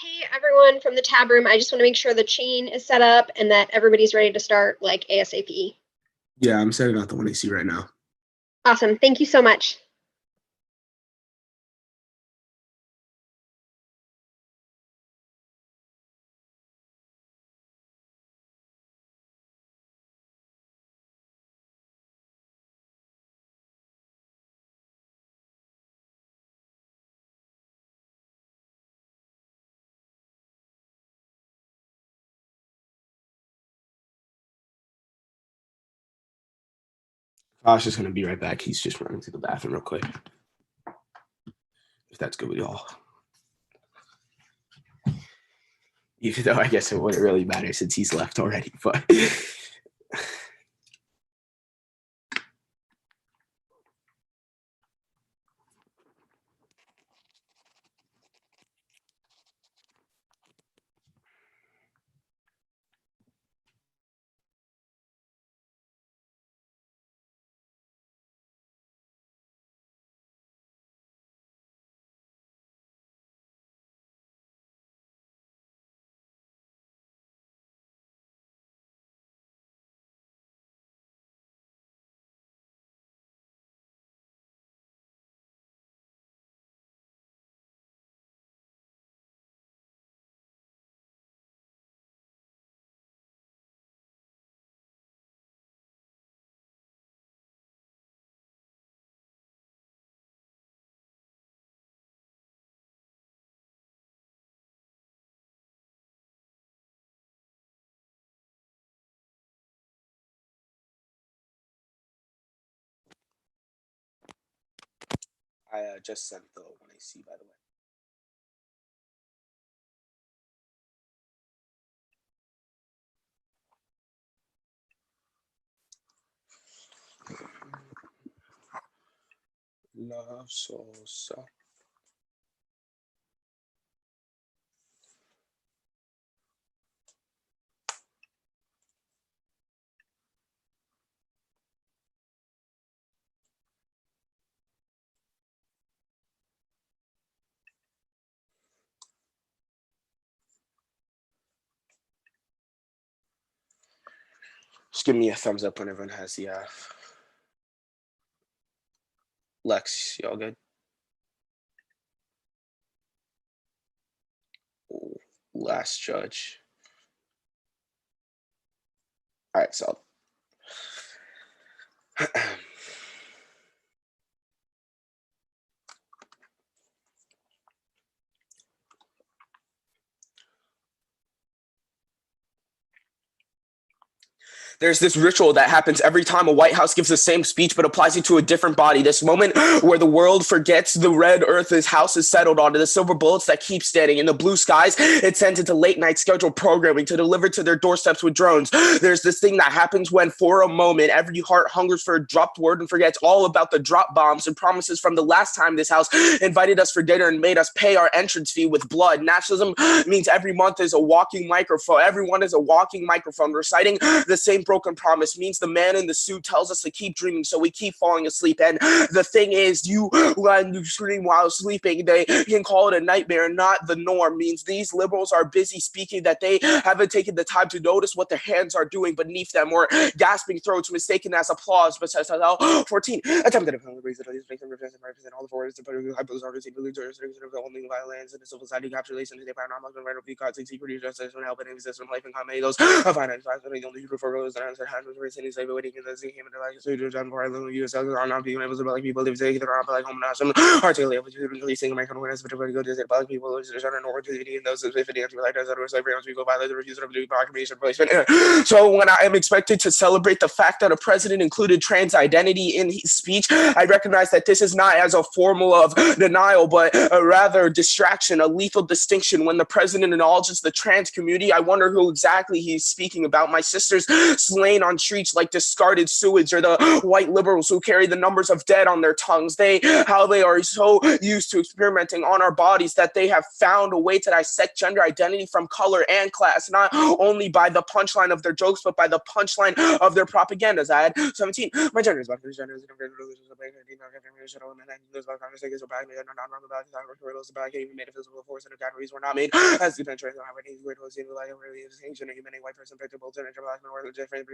Hey everyone from the tab room. I just want to make sure the chain is set up and that everybody's ready to start like ASAP. Yeah, I'm setting out the 1AC right now. Awesome. Thank you so much. Josh is going to be right back. He's just running to the bathroom real quick. If that's good with y'all. Even though I guess it wouldn't really matter since he's left already, but I just sent the 1AC, by the way. La Sosa. Just give me a thumbs up when everyone has the Lex, y'all good? Ooh, last judge. All right, so there's this ritual that happens every time a White House gives the same speech but applies it to a different body. This moment where the world forgets the red earth his house is settled onto, the silver bullets that keep standing. In the blue skies, it sends into late night scheduled programming to deliver to their doorsteps with drones. There's this thing that happens when, for a moment, every heart hungers for a dropped word and forgets all about the drop bombs and promises from the last time this house invited us for dinner and made us pay our entrance fee with blood. Nationalism means every month is a walking microphone. Everyone is a walking microphone reciting the same broken promise. Means the man in the suit tells us to keep dreaming, so we keep falling asleep. And the thing is, when you scream while sleeping, they can call it a nightmare, not the norm. Means these liberals are busy speaking that they haven't taken the time to notice what their hands are doing beneath them, or gasping throats mistaken as applause. But 14 attempted to raise it, all the forwards, the only violence and the civil society capitulation today paranormal and right of because security justice when helping exist from life and comedy those finance the only for roles that answer hands with any say waiting in the same and like so done for the US are not being able to like people live say they're like home now some articulate releasing my conference but very good is it like people is an opportunity in those 50 and like as other celebrities we go by the refusal of doing proclamation placement. So when I am expected to celebrate the fact that a president included trans identity in his speech, I recognize that this is not as a formal of denial, but a rather distraction, a lethal distinction. When the president acknowledges the trans community, I wonder who exactly he's speaking about. My sister's slain on streets like discarded sewage, or the white liberals who carry the numbers of dead on their tongues. How they are so used to experimenting on our bodies that they have found a way to dissect gender identity from color and class, not only by the punchline of their jokes, but by the punchline of their propagandas. I had 17. My gender is black. Gender is even made a physical force and categories were not made as the penetration of identity where it was in like a really distinction of human white person picked up both gender black man or different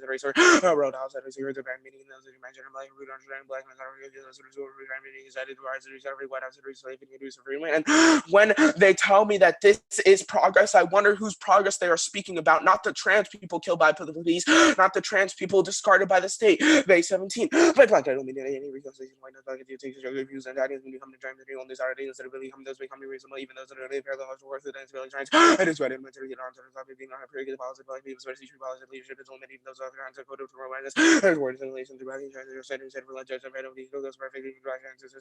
racer roadhouse that was here to back meaning those who imagine black root understanding black men are those who are meaning is added to rise to every white house to slave and use of freeman. And when they tell me that this is progress, I wonder whose progress they are speaking about. Not the trans people killed by the police, not the trans people discarded by the state. They 17. But black I don't mean any reconciliation white black if you take your views and ideas when you come to try to on these ideas that really come those become reasonable even those that are parallel worth it and feeling trying it is right in material on terms of being on a pretty good policy like people especially true policy leadership is only those other kinds of code of awareness there's words in relation to body said for legends and these those perfectly black answers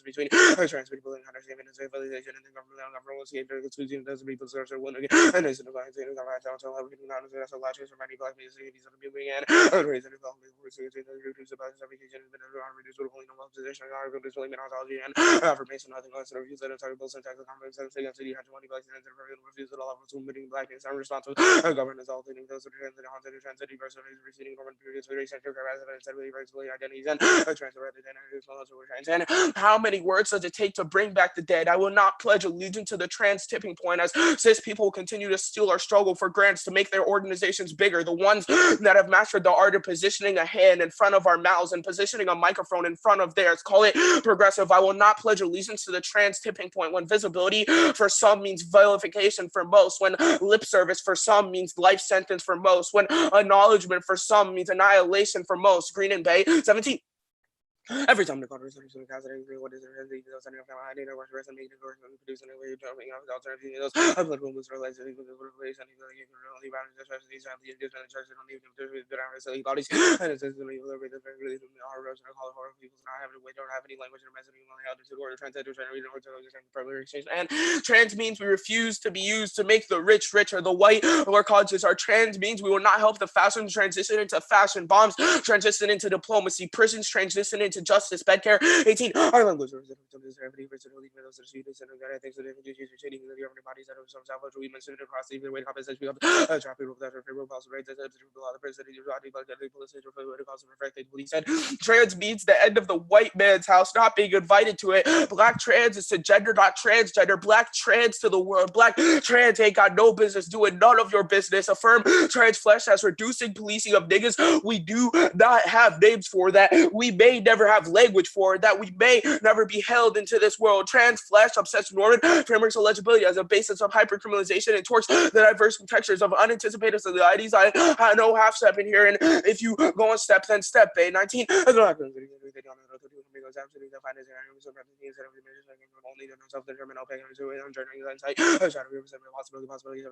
between trans people and understanding and civilization and the government will see if it's using those people search one again and it's the black thing about so everything not as a lot of many black music these are the people and raising development for reduce about application has been around reduce only no position is really methodology and affirmation nothing less than reviews that are both syntax confidence and city had 20 black and reviews that all of us meeting blackness and responsible government is all leading those who are transit diversity receiving government periods for center residents and really identities and transfer and how many words does it take to bring back the dead? I will not pledge allegiance to the trans tipping point as cis people continue to steal our struggle for grants to make their organizations bigger, the ones that have mastered the art of positioning a hand in front of our mouths and positioning a microphone in front of theirs. Call it progressive. I will not pledge allegiance to the trans tipping point when visibility for some means vilification for most, when lip service for some means life sentence for most, when acknowledgement for some means annihilation for most. Green and Bay, 17. Every time the conversation is what is it? I need to work for me to produce a way of jumping out alternatives. I put one was realized that he was a place and he only bound to trust these family and different churches don't even do it around silly bodies. And it's just really really our roads and call for people not having we don't have any language or messaging only how to order translators and read or to understand primary exchange. And trans means we refuse to be used to make the rich richer. The white or colleges are trans means we will not help the fashion transition into fashion bombs, transition into diplomacy, prisons transition into justice, bed care, 18. Our language is bodies that are some salvage. We mentioned it across even way compensation. We have trap people that are favorable possible rates. That's a lot of president. He said trans means the end of the white man's house, not being invited to it. Black trans is to gender, not transgender. Black trans to the world. Black trans ain't got no business doing none of your business. Affirm trans flesh as reducing policing of niggas. We do not have names for that. We may never have language for it, that we may never be held into this world. Trans flesh, obsessed Norman, frameworks of legibility as a basis of hypercriminalization and towards the diverse textures of unanticipated societies. I know half step in here, and if you go on step, then step, 19. Only self-determined open and journey insight. Try to represent the possibility of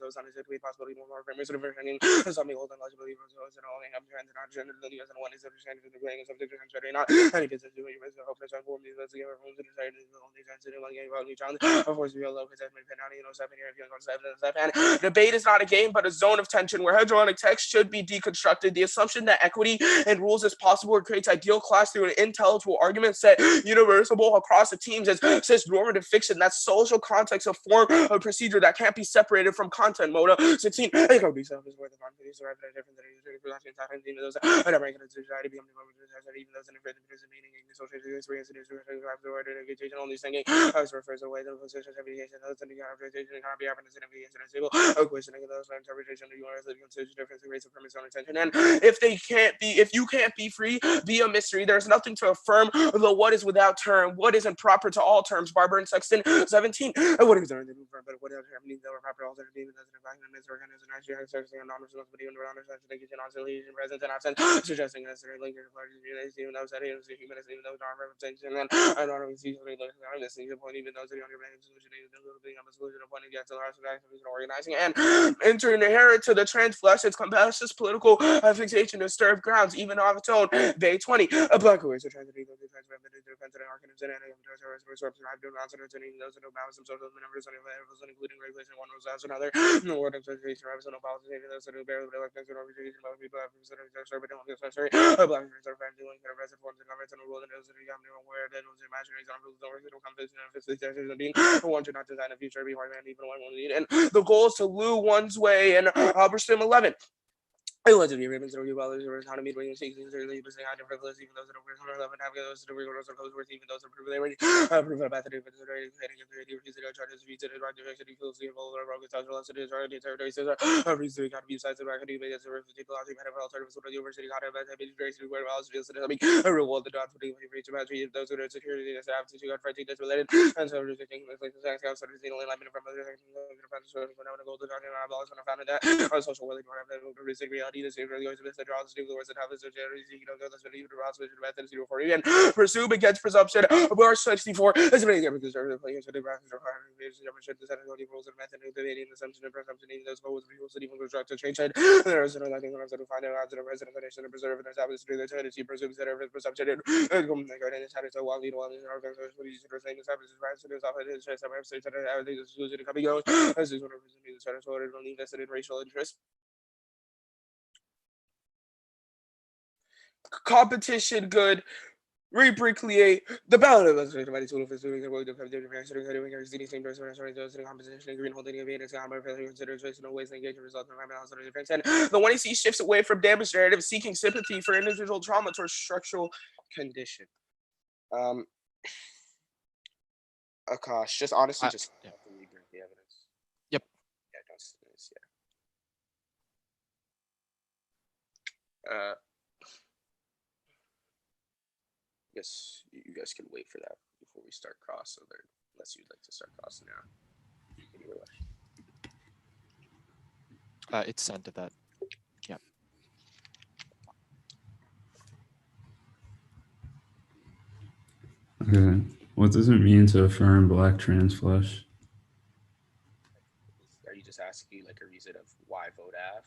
those unanticipated possibility more frameworks of everything. Something old and legibility and only have trans and not gender and one is understanding the brain of subject and not any business doing your business hope to transform these let's give everyone to decide only sensitive like game about each other. Of course we all love because I've been penalty seven here if you go seven. Debate is not a game but a zone of tension where hegemonic text should be deconstructed. The assumption that equity and rules is possible creates ideal class through an intelligible argument set universal across the teams as cis normative fiction. That's social context of form of procedure that can't be separated from content mode. 16. It can be self is where the confidence are different than those I never get a society become even those in the meaning social experience on these thinking as refers away the position segregation those in the interpretation cannot be happening in a single questioning those interpretation of the universe that considers difference in race of premise on attention. And if you can't be free, be a mystery. There's nothing to affirm the what is without term, what isn't proper to all terms. Barber and Sexton, 17. What is there in the but what else happening that were proper alternative doesn't affect in this organism actually has certain non-responsibility and non-responsibility oscillation presence and absence suggesting necessary link to parties even though that is humanist even though non-representation and I don't know see something like this the point even though the underlying solution is the little thing of a solution of pointing against the large activities and organizing and entering inherent to the trans flesh its compassionate political fixation to stir grounds even of its own. Day 20. A black voice of trans defense of an including regulation one rules as another. The word association represents no policy those who bear the elections and organization of people have considered but don't necessary. Black are friendly when represent forms and governments and rules and those who become aware that those imaginary examples don't really come to one should not design a future be white man even one will need. And the goal is to lose one's way and Halberstam 11. Allegedly, Ravens are well as how to meet when you see things are leaving out of frivolous, even those that are worth 111 have those that are worth worth, even those that prove they already prove about the difference of the heading of the radio refusing to charge his feet in the right direction. He feels the involved or wrong. It's also less it is already territory. Says reason got to be sides of academy, but as a people out there have alternatives with the university got to have been very where else feels to me. A reward the dot for the reach about those who are security that have to got friendly that's related. And so there's a thing like the sex house started seeing a line from other things. When I want to go to the doctor, I lost when I found that on social media, I have that reality. The same really goes to the draws to the words that have this that's been even Ross vision method 04 again. Presume against presumption. Bar 64 is many different conservative players and the brackets are higher demonstrate the setting rules and method of debating assumption and presumption in those goals people that even construct to change it. There is another thing that find out that a resident nation and preserve and establish to the tendency presumes that every presumption and guidance had so while lead while in our organization what is saying establishes rights and is often his chest of every state that everything is losing coming goes. This is one of the reasons that is ordered only invested in racial interest. Competition good, recreate the ballot of the the one he shifts away from damage narrative, seeking sympathy for individual trauma towards structural condition. Akash, just honestly, just yeah. bring the evidence. Yep. Yeah, don't. Guess you guys can wait for that before we start cross, unless you'd like to start cross now. Anyway. It's sent to that. Yeah. Okay. What does it mean to affirm black trans flesh? Are you just asking like a reason of why vote F?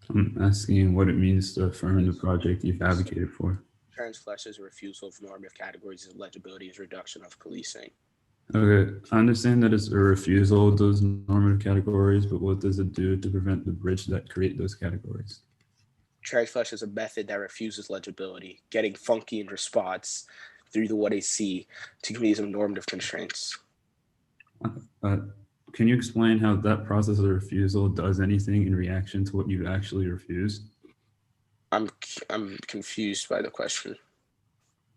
I'm asking what it means to affirm the project you've advocated for. Trans flesh is a refusal of normative categories of legibility is reduction of policing. Okay, I understand that it's a refusal of those normative categories, but what does it do to prevent the bridge that create those categories? Trans flesh is a method that refuses legibility, getting funky in response through the what I see to communities of normative constraints. Can you explain how that process of refusal does anything in reaction to what you actually refused? I'm confused by the question.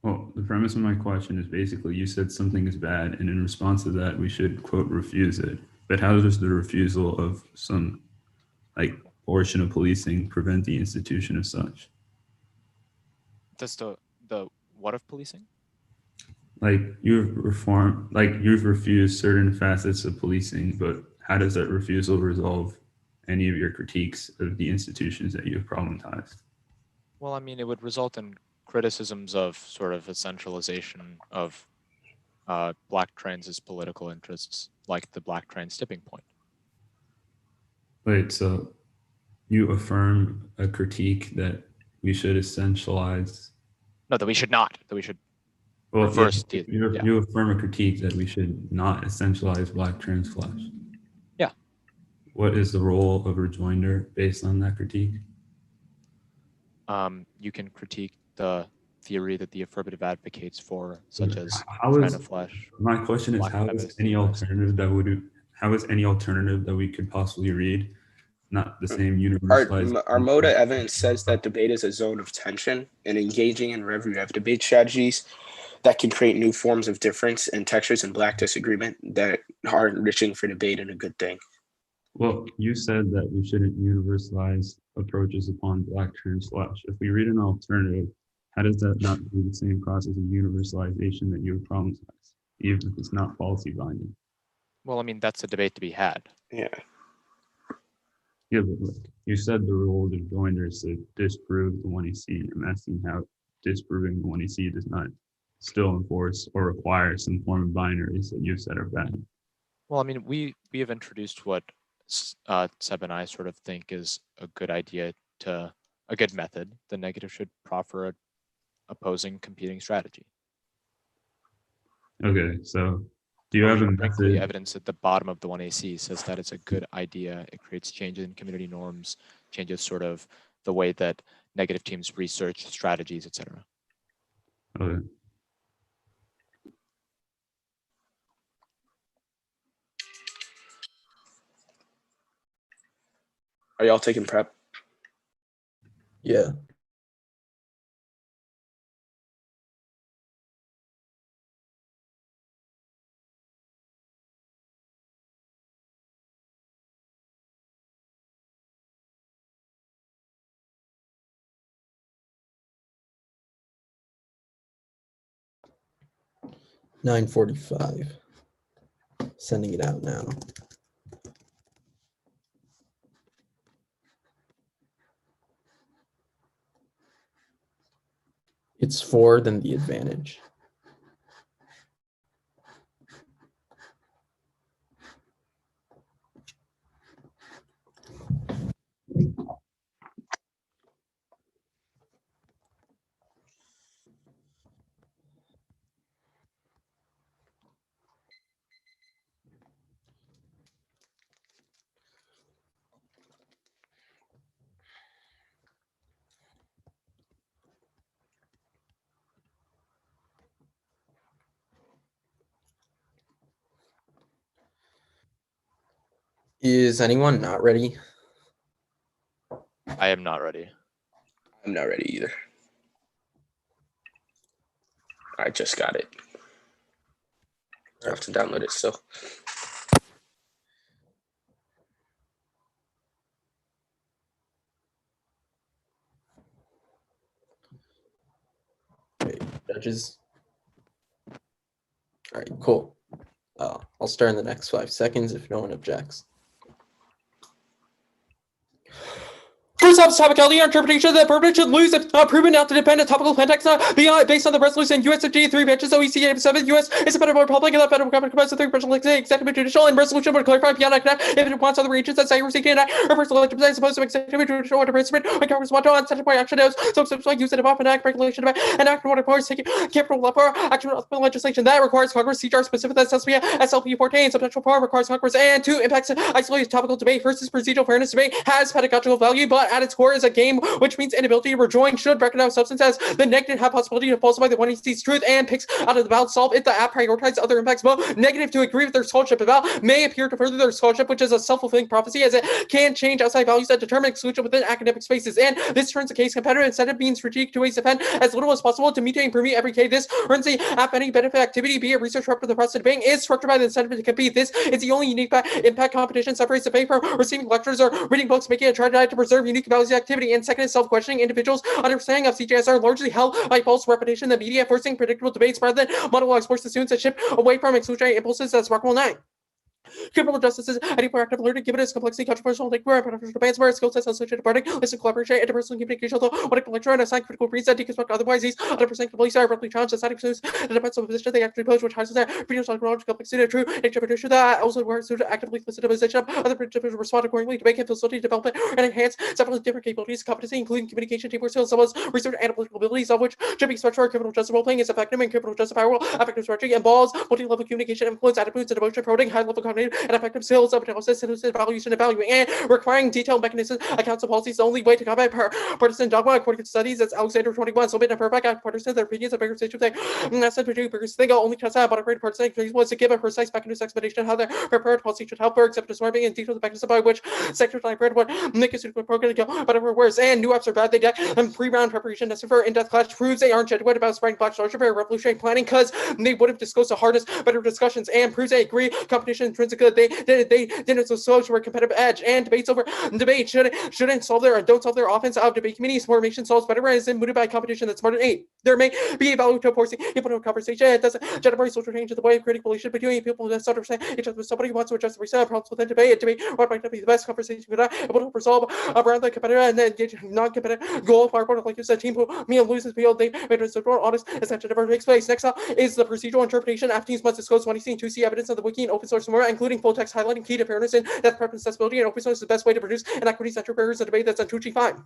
Well, the premise of my question is basically you said something is bad, and in response to that, we should, quote, refuse it. But how does the refusal of some portion of policing prevent the institution of such? Does the what of policing? You've refused certain facets of policing, but how does that refusal resolve any of your critiques of the institutions that you've problematized? Well, I mean, it would result in criticisms of sort of a centralization of black trans' political interests, like the black trans tipping point. Wait, so you affirm a critique that we should essentialize? No, that we should not. That we should Well, reverse. yeah, you affirm a critique that we should not essentialize black trans flesh. Yeah. What is the role of rejoinder based on that critique? You can critique the theory that the affirmative advocates for, such as flesh. My question is, how is any alternative that we could possibly read not the same universalized? Our mode of evidence says that debate is a zone of tension, and engaging in rev debate strategies that can create new forms of difference and textures in black disagreement that are enriching for debate and a good thing. Well, you said that we shouldn't universalize approaches upon black trans flesh. If we read an alternative, how does that not do the same process of universalization that you would problematize, even if it's not policy binding? Well, I mean, that's a debate to be had. Yeah. Yeah, but look, you said the role of the joiner is to disprove the one you see. I'm asking how disproving the one you see does not still enforce or require some form of binaries that you said are bad. Well, I mean, we have introduced what Seb and I sort of think is a good idea a good method. The negative should proffer an opposing competing strategy. Okay, so do you have a Thankfully, method? evidence at the bottom of the 1AC says that it's a good idea. It creates changes in community norms, changes sort of the way that negative teams research strategies, etc. Okay. Are y'all taking prep? Yeah. $9:45. Sending it out now. It's 4, then the advantage. Is anyone not ready? I am not ready. I'm not ready either. I just got it. I have to download it still. Wait, judges. All right, cool. I'll start in the next 5 seconds if no one objects. First off, topicality interpretation that permanent should lose if proven not to depend on topical context beyond based on the resolution USFG 3 benches OECD 87 US is a federal republic and the federal government combines the 3 personal executive judicial and resolution would clarify beyond academic if it wants other regions that say receiving an or personal elections as opposed to executive judicial or participant when Congress want to on such a point action knows so subsequently use it above an act regulation about an act water powers taking capital level action legislation that requires Congress CR specific that SLP 14 substantial power requires Congress and 2 impacts isolated topical debate versus procedural fairness debate has pedagogical value but at its core is a game, which means inability to rejoin should recognize substance as the negative have possibility to falsify the one he sees truth and picks out of the ballot solve if the app prioritizes other impacts but negative to agree with their scholarship about may appear to further their scholarship, which is a self-fulfilling prophecy as it can change outside values that determine exclusion within academic spaces. And this turns the case competitive instead of being strategic to ways to defend as little as possible to meet and permeate every case. This runs the app any benefit activity, be it research rep for the process of debate, is structured by the incentive to compete. This is the only unique impact competition separates the paper receiving lectures or reading books, making a try to preserve unique values activity. And second is self-questioning. Individuals' understanding of CJS are largely held by false repetition, the media forcing predictable debates rather than monologues force the students to shift away from exclusionary impulses as Rockwell 9. Criminal justice is any proactive learning, given its complexity, controversial, like where beneficial debates, where skills sets associated party, listen, collaboration, interpersonal communication, although what a lecturer and assign critical reason, deconstruct otherwise, these 100% police are abruptly challenged, deciding to the defense of a position they actually pose, which hides their previous psychological complexity, true interpretation that also requires students to actively listen to position of other participants respond accordingly to make facility development and enhance several different capabilities, competency, including communication, teamwork skills, as well as research and analytical abilities, of which should be structured. Criminal justice role playing is effective in criminal justice power, effective strategy involves multi-level communication, influence, attitudes, and emotion, promoting high-level cognitive and effective skills of analysis, synthesis, evaluation, evaluating, and requiring detailed mechanisms, accounts, and policies. The only way to combat partisan dogma, according to studies, that's Alexander 21. So, been perfect partisan, their opinions of bigger situations. That's the biggest thing. Only trust that, but a great partisan was to give a precise mechanism explanation how their prepared policy should help her, except describing in detail the mechanism by which sectors like red would make a suitable program to go, but worse. And new apps are bad. They get pre-round preparation necessary for in-depth clash proves they aren't genuine about spreading black scholarship or revolutionary planning because they would have disclosed the hardest, better discussions and proves they agree competition intrinsically. They didn't social or competitive edge and debates over debate shouldn't solve their or don't solve their offense out of debate committees. Formation solves better and is mooted by competition that's smarter than 8. There may be a value to forcing people to a conversation. It doesn't generate social change in the way of creating relationship between people that understand each other. Somebody who wants to address the reset problems within debate. Debate what might not be the best conversation able to resolve around the competitor and then engage non-competitive goal of our like you said, team who me and loses field they made a support honest essential never takes place. Next up is the procedural interpretation. After teams must disclose 20 and 2C evidence of the wiki and open source more, including full text highlighting key to fairness and that preference accessibility and open source is the best way to produce an equity-centered barriers and debate that's on 2G5.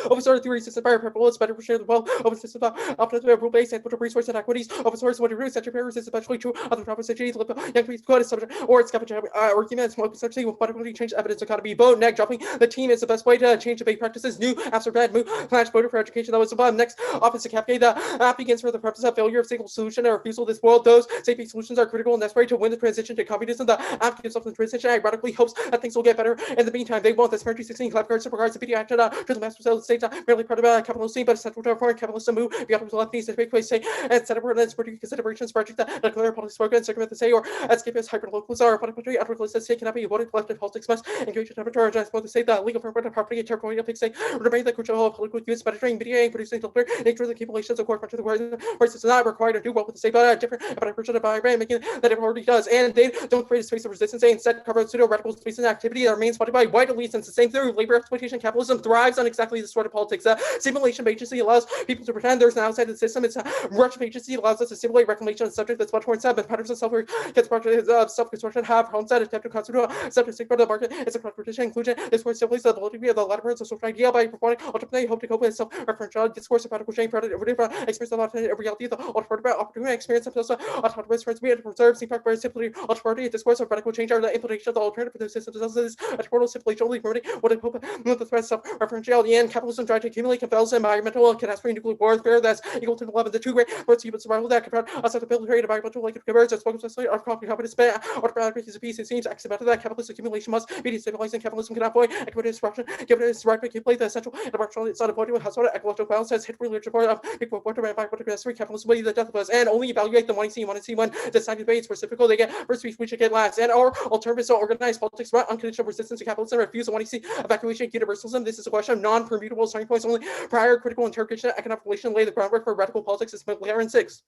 Open source theory system by purple is better for sharing the well. Open system optimal rule based and put resource and equities. Open source what it is, such a pair is especially true. Other topics such as young people code is subject or it's capital arguments. Open source will fundamentally change evidence economy. Vote neg dropping the team is the best way to change debate practices. New apps are bad. Move flash voter for education. That was above. Next office to captivate the app begins for the purpose of failure of single solution and refusal of this world. Those safety solutions are critical and necessary to win the transition to communism. The app gives up the transition and radically hopes that things will get better. In the meantime, they want the Smart 16 clap cards, supercards, the video action to the master cell states merely part of a capitalist scene, but essential to a foreign capitalist move. Beyond the left needs to take place, say, and set up ordinance for considerations project that declare politics spoken, circumvent the say, or escapist hyperlocals are upon a country under politics that cannot be avoided. Collective politics must engage in temperature and both to say that legal permanent property and territorial fix say remain the crucial political use, monitoring, media, and producing the nature of the accumulations of core country. The whereas it's not required to do well with the state, but different, but a person of brand making that it already does, and they don't create a space of resistance. They instead cover pseudo radical spaces and activity that remains funded by white elites and sustained through labor exploitation. Capitalism thrives on exactly this sort of politics. Simulation of agency allows people to pretend there's an outside of the system. It's a rush of agency allows us to simulate reclamation of subject that's much more inside, but patterns of self-construction have problems that attempt to constitute a subject for the market. It's a competition inclusion. Discourse simply the validity of the latter words of social idea by performing ultimately hope to cope with self-referential discourse of radical shame, experience of reality, the alternative opportunity experience of autonomous transmit and preserve feedback very simply alternative discourse of radical change are the implication of the alternative for the system. This is a total simply only promoting what I hope the threat of self-referentiality and capitalism trying to accumulate compels environmental catastrophe nuclear warfare that's equal to the level of the two great threats human survival that compared us to build trade environmental like converts as spoken to our competence span or practice of peace. It seems accidental that capitalist accumulation must be destabilizing. Capitalism cannot avoid economic disruption given its right to play the essential and marginal it's not avoided with household ecological balance as hit religion for equal water and environmental catastrophe. Capitalism will be the death of us and only evaluate the money want to see when deciding debates reciprocal they get first we should get last and our alternatives to organized politics run unconditional resistance to capitalism refuse want to see evacuation universalism. This is a question of non-permutable starting points only prior critical interrogation economic relation lay the groundwork for radical politics is and 6.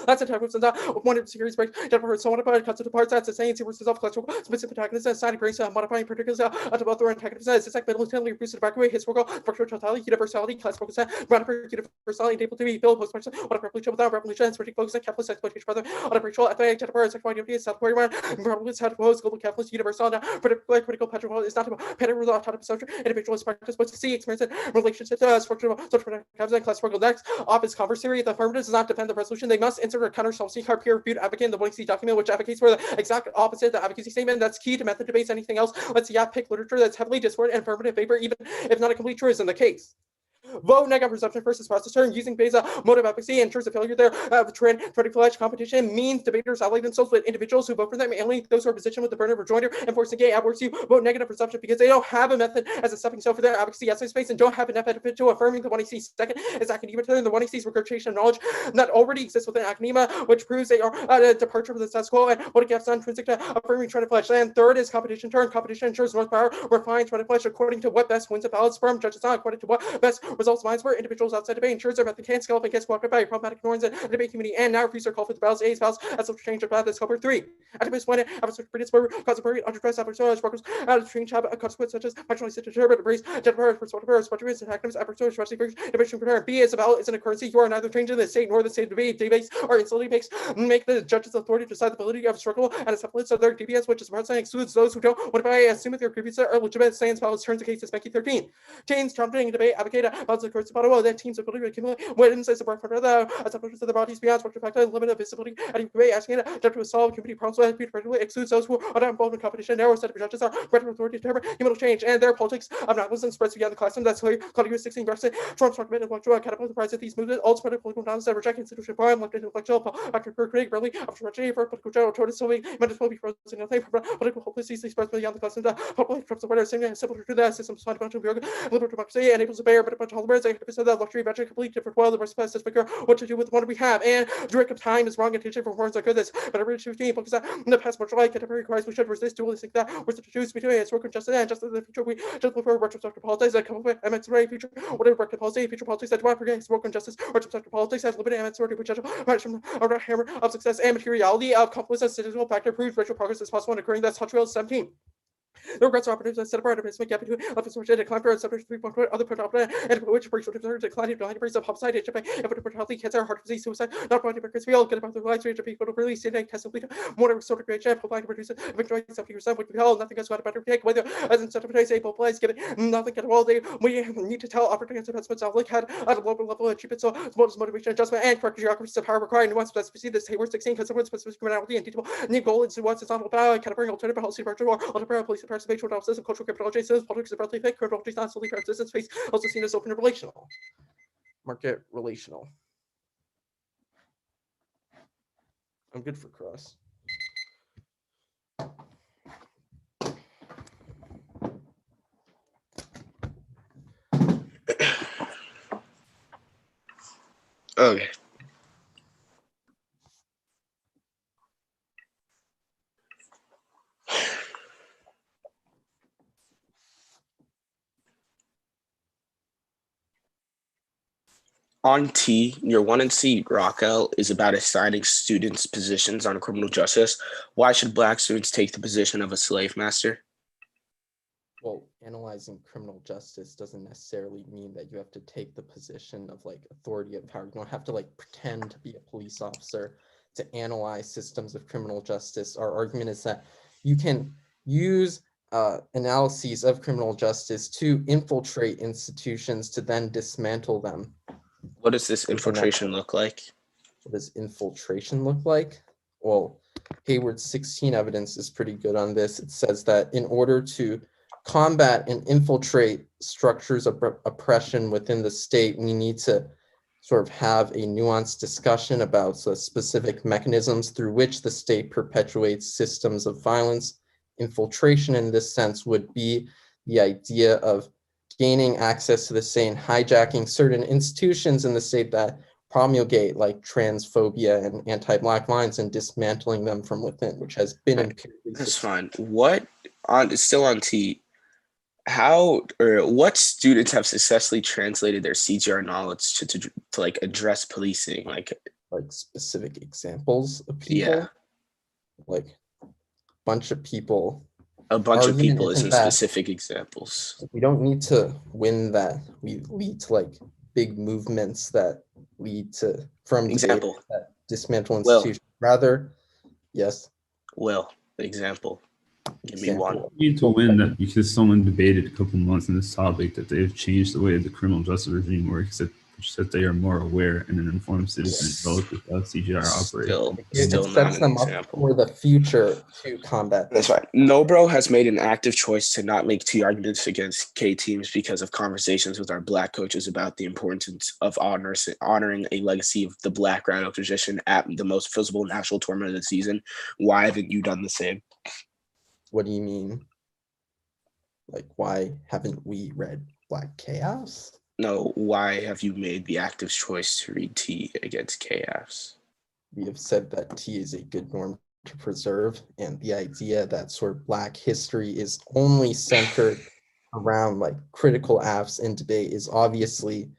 That's a type of one of the series break that so modified cuts into parts that's the same series of collectible specific antagonism side brings modifying particulars about other antagonists it's like militantly refused to back away historical structural totality universality class focus radical universality able to be built post person what a revolution without revolution and focus on capitalist exploitation further on a racial ethnic gender sexual identity South Korea probably how to pose global capitalist universality particular critical petrol is not about petrol autonomous social individualist practice but to see experience and relationships structural social class struggle next office conversary the affirmative does not defend the resolution they must insert a counter self-seeker peer-reviewed advocate in the Willingsy document, which advocates for the exact opposite of the advocacy statement. That's key to method debates. Anything else? Let's pick literature that's heavily discord and affirmative favor, even if not a complete truism. The case. Vote negative perception versus process turn using Beza motive advocacy ensures a failure there. The trend fledged competition means debaters ally themselves with individuals who vote for them, alienate those who are positioned with the burden of rejoinder, enforcing gay outworks you vote negative perception because they don't have a method as a stepping stone for their advocacy essay space and don't have enough benefit to affirming the one he sees. Second is academia turn the one he sees regurgitation of knowledge that already exists within academia, which proves they are a departure from the status quo and what it gets intrinsic to affirming trend fledged. And third is competition turn. Competition ensures North Power refines trend fledged according to what best wins the ballots from judges not according to what best results minds were individuals outside debate ensures their method can scale up and gets cooperated by a problematic norms and the debate community and now refuse to call for the ballots A's ballots as a change of path is covered 3. Activists when adversaries predicts were cause of buried underdressed adversaries workers out of strange habit consequence such as marginally determined race gender perspective activists adversaries especially for division prepare B is a ballot isn't a currency you are neither changing the state nor the state debate debates or instantly make the judge's authority decide the validity of struggle and acceptance of their DBS which is part excludes those who don't what if I assume that their grievances are legitimate stands ballots turns the case to Spanky 13. Chains trumpeting debate advocate ballots of course about that teams ability to accumulate wins as a part of the assumptions of the bodies beyond structure factor limited visibility and debate asking it to solve community problems with excludes those who are not involved in competition narrow set of judges are greater authority to determine human change and their politics of nonviolence spreads beyond the classroom that's clear Claudius 16 versus Trump's recommended intellectual catapult the prize of these movements all spread of political knowledge that reject institutional power left intellectual after critic really after tragedy for political general total so meant will be frozen nothing political hopelessness spreads beyond the classroom the public Trump's aware saying similar to that system's fundamental liberal democracy enables a bear but a bunch of tolerance activists of that luxury magic complete different well the rest of us figure what to do with what we have and direct of time is wrong intention for horns like this but every 15 because in the past much like contemporary Christ we should resist dualistic that we're to choose between its work and justice and justice in the future we just look for retrospective politics that come up with MX future whatever record policy future politics that do not forget work and justice retrospective politics has limited MX which from a hammer of success and materiality of complex and statistical factor proves racial progress is possible and occurring that's Hot Trail 17. The regrets operatives that set apart a make between office which decline for subject 3.1 other predominant and which brings with declining behind brings of homicide, HMA, and for mortality, cancer, heart disease, suicide, not body because we all get about the lives range of people to release in test complete more sort of great jab, provide producer, enjoy something yourself with hell, nothing else about better take whether as instead of today's able place, get it nothing at all. They we need to tell opportunities about spend look at a local level achievement so most motivation adjustment and correct geography of power required nuance that we see this Hayward 16 because someone's specific criminality and detail new goal is what's it's not about can bring alternative policy virtual or alternative police participation analysis of cultural criminology says politics is relatively fake criminology is not solely persistence space also seen as open and relational market relational. I'm good for cross. Okay. On T, your 1 and C Rockwell is about assigning students positions on criminal justice. Why should Black students take the position of a slave master? Well, analyzing criminal justice doesn't necessarily mean that you have to take the position of like authority of power. You don't have to like pretend to be a police officer to analyze systems of criminal justice. Our argument is that you can use analyses of criminal justice to infiltrate institutions to then dismantle them. What does this infiltration look like? What does infiltration look like? Well, Hayward 16 evidence is pretty good on this. It says that in order to combat and infiltrate structures of oppression within the state, we need to sort of have a nuanced discussion about specific mechanisms through which the state perpetuates systems of violence. Infiltration in this sense would be the idea of gaining access to the state and hijacking certain institutions in the state that promulgate like transphobia and anti-Black lines and dismantling them from within, which has been empirically That's fine. What on still on T? How or what students have successfully translated their CGR knowledge to like address policing? Like specific examples of people. Yeah. Like a bunch of people. A bunch of people isn't isn't that specific examples. we don't need to win that. We lead to like big movements that lead to from Example. debate that dismantle Will. institutions. Rather, yes. Will, example. Give me Example. one. You need to win that because someone debated a couple months on this topic that they've changed the way the criminal justice regime works, that they are more aware and an informed citizen relative to how CGR operates. Still It not sets an them up example. for the future to combat That's this. fine. Nobro has made an active choice to not make T arguments against K teams because of conversations with our Black coaches about the importance of honoring a legacy of the Black Rhino tradition at the most visible national tournament of the season. Why haven't you done the same? What do you mean? Like, why haven't we read Black Chaos? No, why have you made the active choice to read T against chaos? We have said that T is a good norm to preserve, and the idea that sort of Black history is only centered around like critical acts in debate is obviously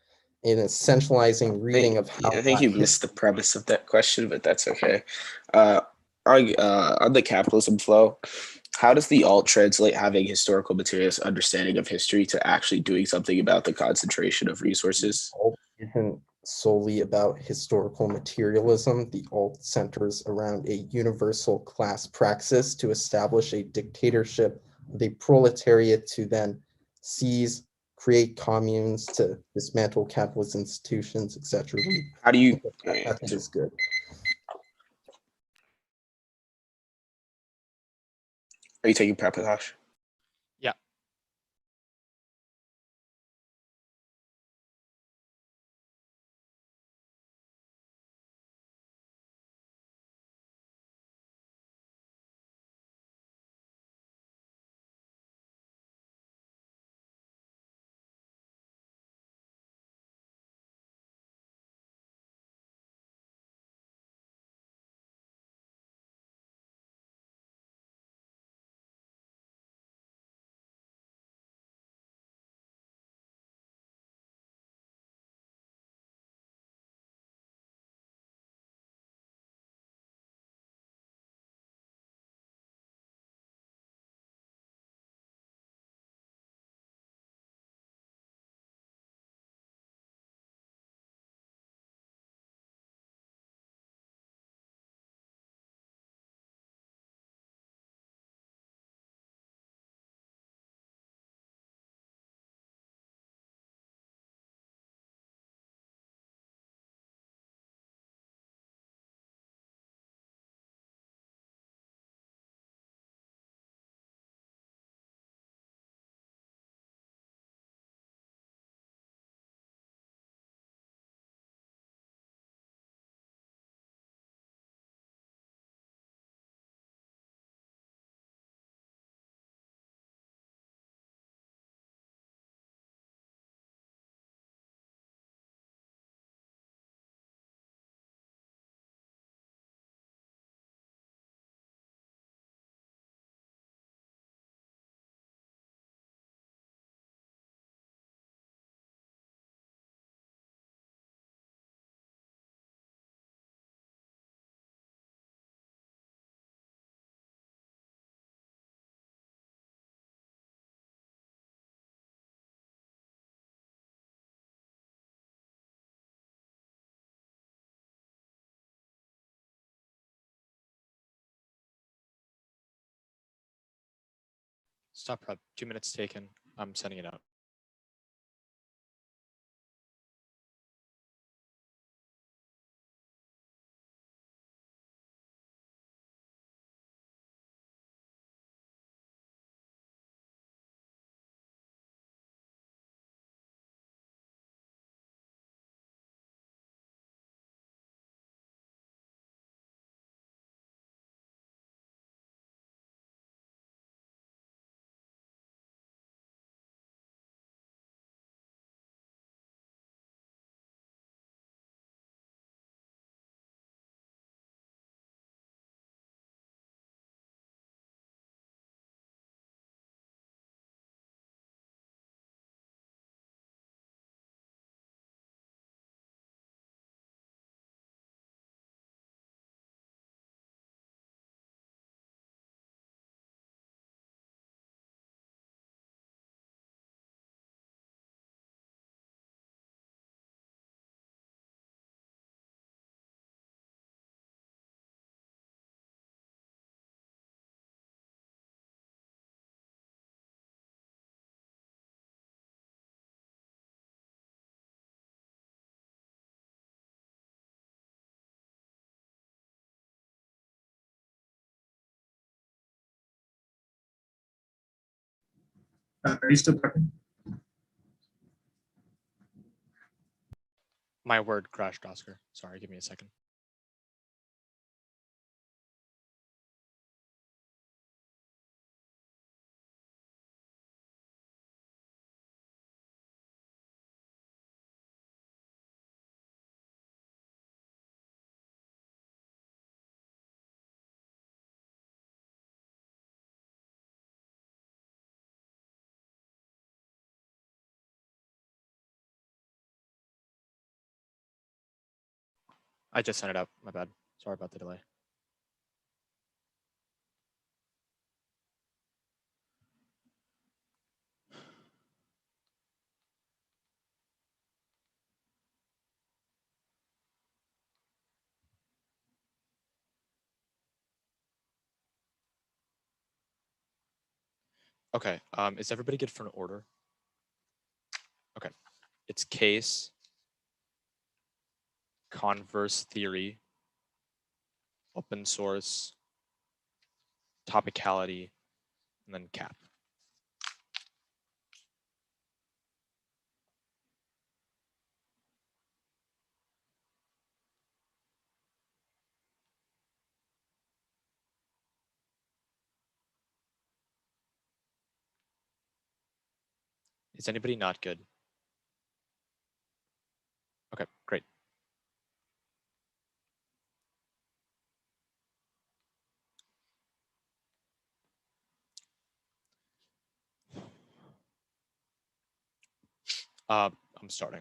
an essentializing reading of how I think you missed the premise of that question, but that's okay. On the capitalism flow, how does the alt translate having historical materials understanding of history to actually doing something about the concentration of resources? Alt isn't solely about historical materialism. The alt centers around a universal class praxis to establish a dictatorship of a proletariat to then seize, create communes, to dismantle capitalist institutions, etc. How do you? That method is good. Are you taking prep, Akash? Stop prep. 2 minutes taken. I'm sending it out. Are you still prepping? My word crashed, Oscar. Sorry, give me a second. I just sent it out. My bad. Sorry about the delay. Okay. Is everybody good for an order? Okay. It's case, converse theory, open source, topicality, and then cap. Is anybody not good? Okay, great. I'm starting.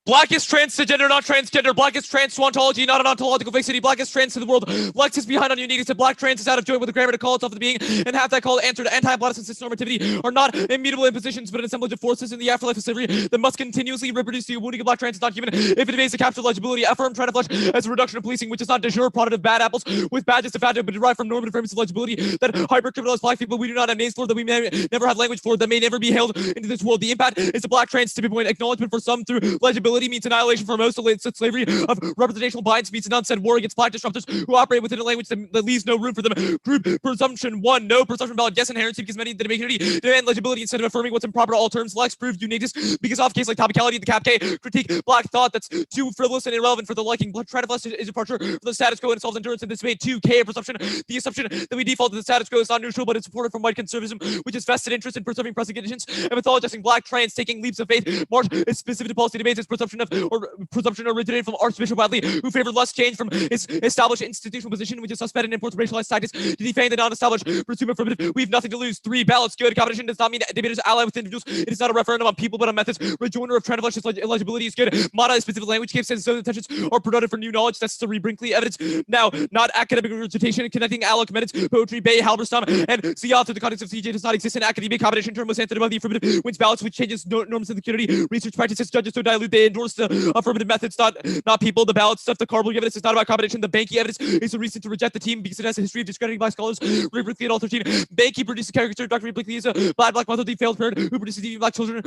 Black is transgender, not transgender. Black is trans to ontology, not an ontological fixity. Black is trans to the world. Lex is behind on uniqueness. And black trans is out of joint with the grammar to call itself the being. And half that call answer to anti-blackness and cisnormativity are not immutable impositions, but an assemblage of forces in the afterlife of slavery that must continuously reproduce the wounding of black trans is not human. If it evades the capture legibility, affirm trying to flesh as a reduction of policing, which is not de jure product of bad apples with badges de facto, but derived from normative frames of legibility that hyper-criminalize black people we do not have names for, that we may never have language for, that may never be hailed into this world. The impact is the black trans tipping point. Acknowledgement for some through legibility means annihilation for most. Slavery of representational bias means an unsaid war against black disruptors who operate within a language that leaves no room for them. Group presumption 1, no presumption valid. Yes, inherency, because many that community demand legibility instead of affirming what's improper to all terms. Lex proved uniqueness because off case like topicality, the cap K critique black thought that's too frivolous and irrelevant for the liking. Blood try to flesh is departure for the status quo and solves endurance in this debate. 2K presumption, the assumption that we default to the status quo is not neutral, but it's supported from white conservatism, which is vested interest in preserving present conditions and mythologizing black trans taking leaps of faith. March is specific to policy debates. Its presumption originated from Archbishop Wadley, who favored less change from his established institutional position, which is suspect and imports racialized tactics to defame the non-established, presume affirmative. We have nothing to lose. 3, balance good. Competition does not mean debaters ally with individuals. It is not a referendum on people, but on methods. Rejoinder of trend of legibility is good. Mata is specific language capes and so intentions are productive for new knowledge. That's the Brinkley evidence. Now, not academic regurgitation, connecting alloc methods, poetry, Bay, Halberstam, and see author the context of CJ does not exist in academic competition. Term was answered above the affirmative wins balance, which changes norms in the community. Research practices judges to dilute the endorse the affirmative methods, not people. The ballot stuff, the cardboard evidence is not about competition. The Banky evidence is a reason to reject the team because it has a history of discrediting black scholars. Ray Brickley at all 13. Banky produces a caricature. Dr. Ray Brickley is a black motherly failed parent who produces even black children.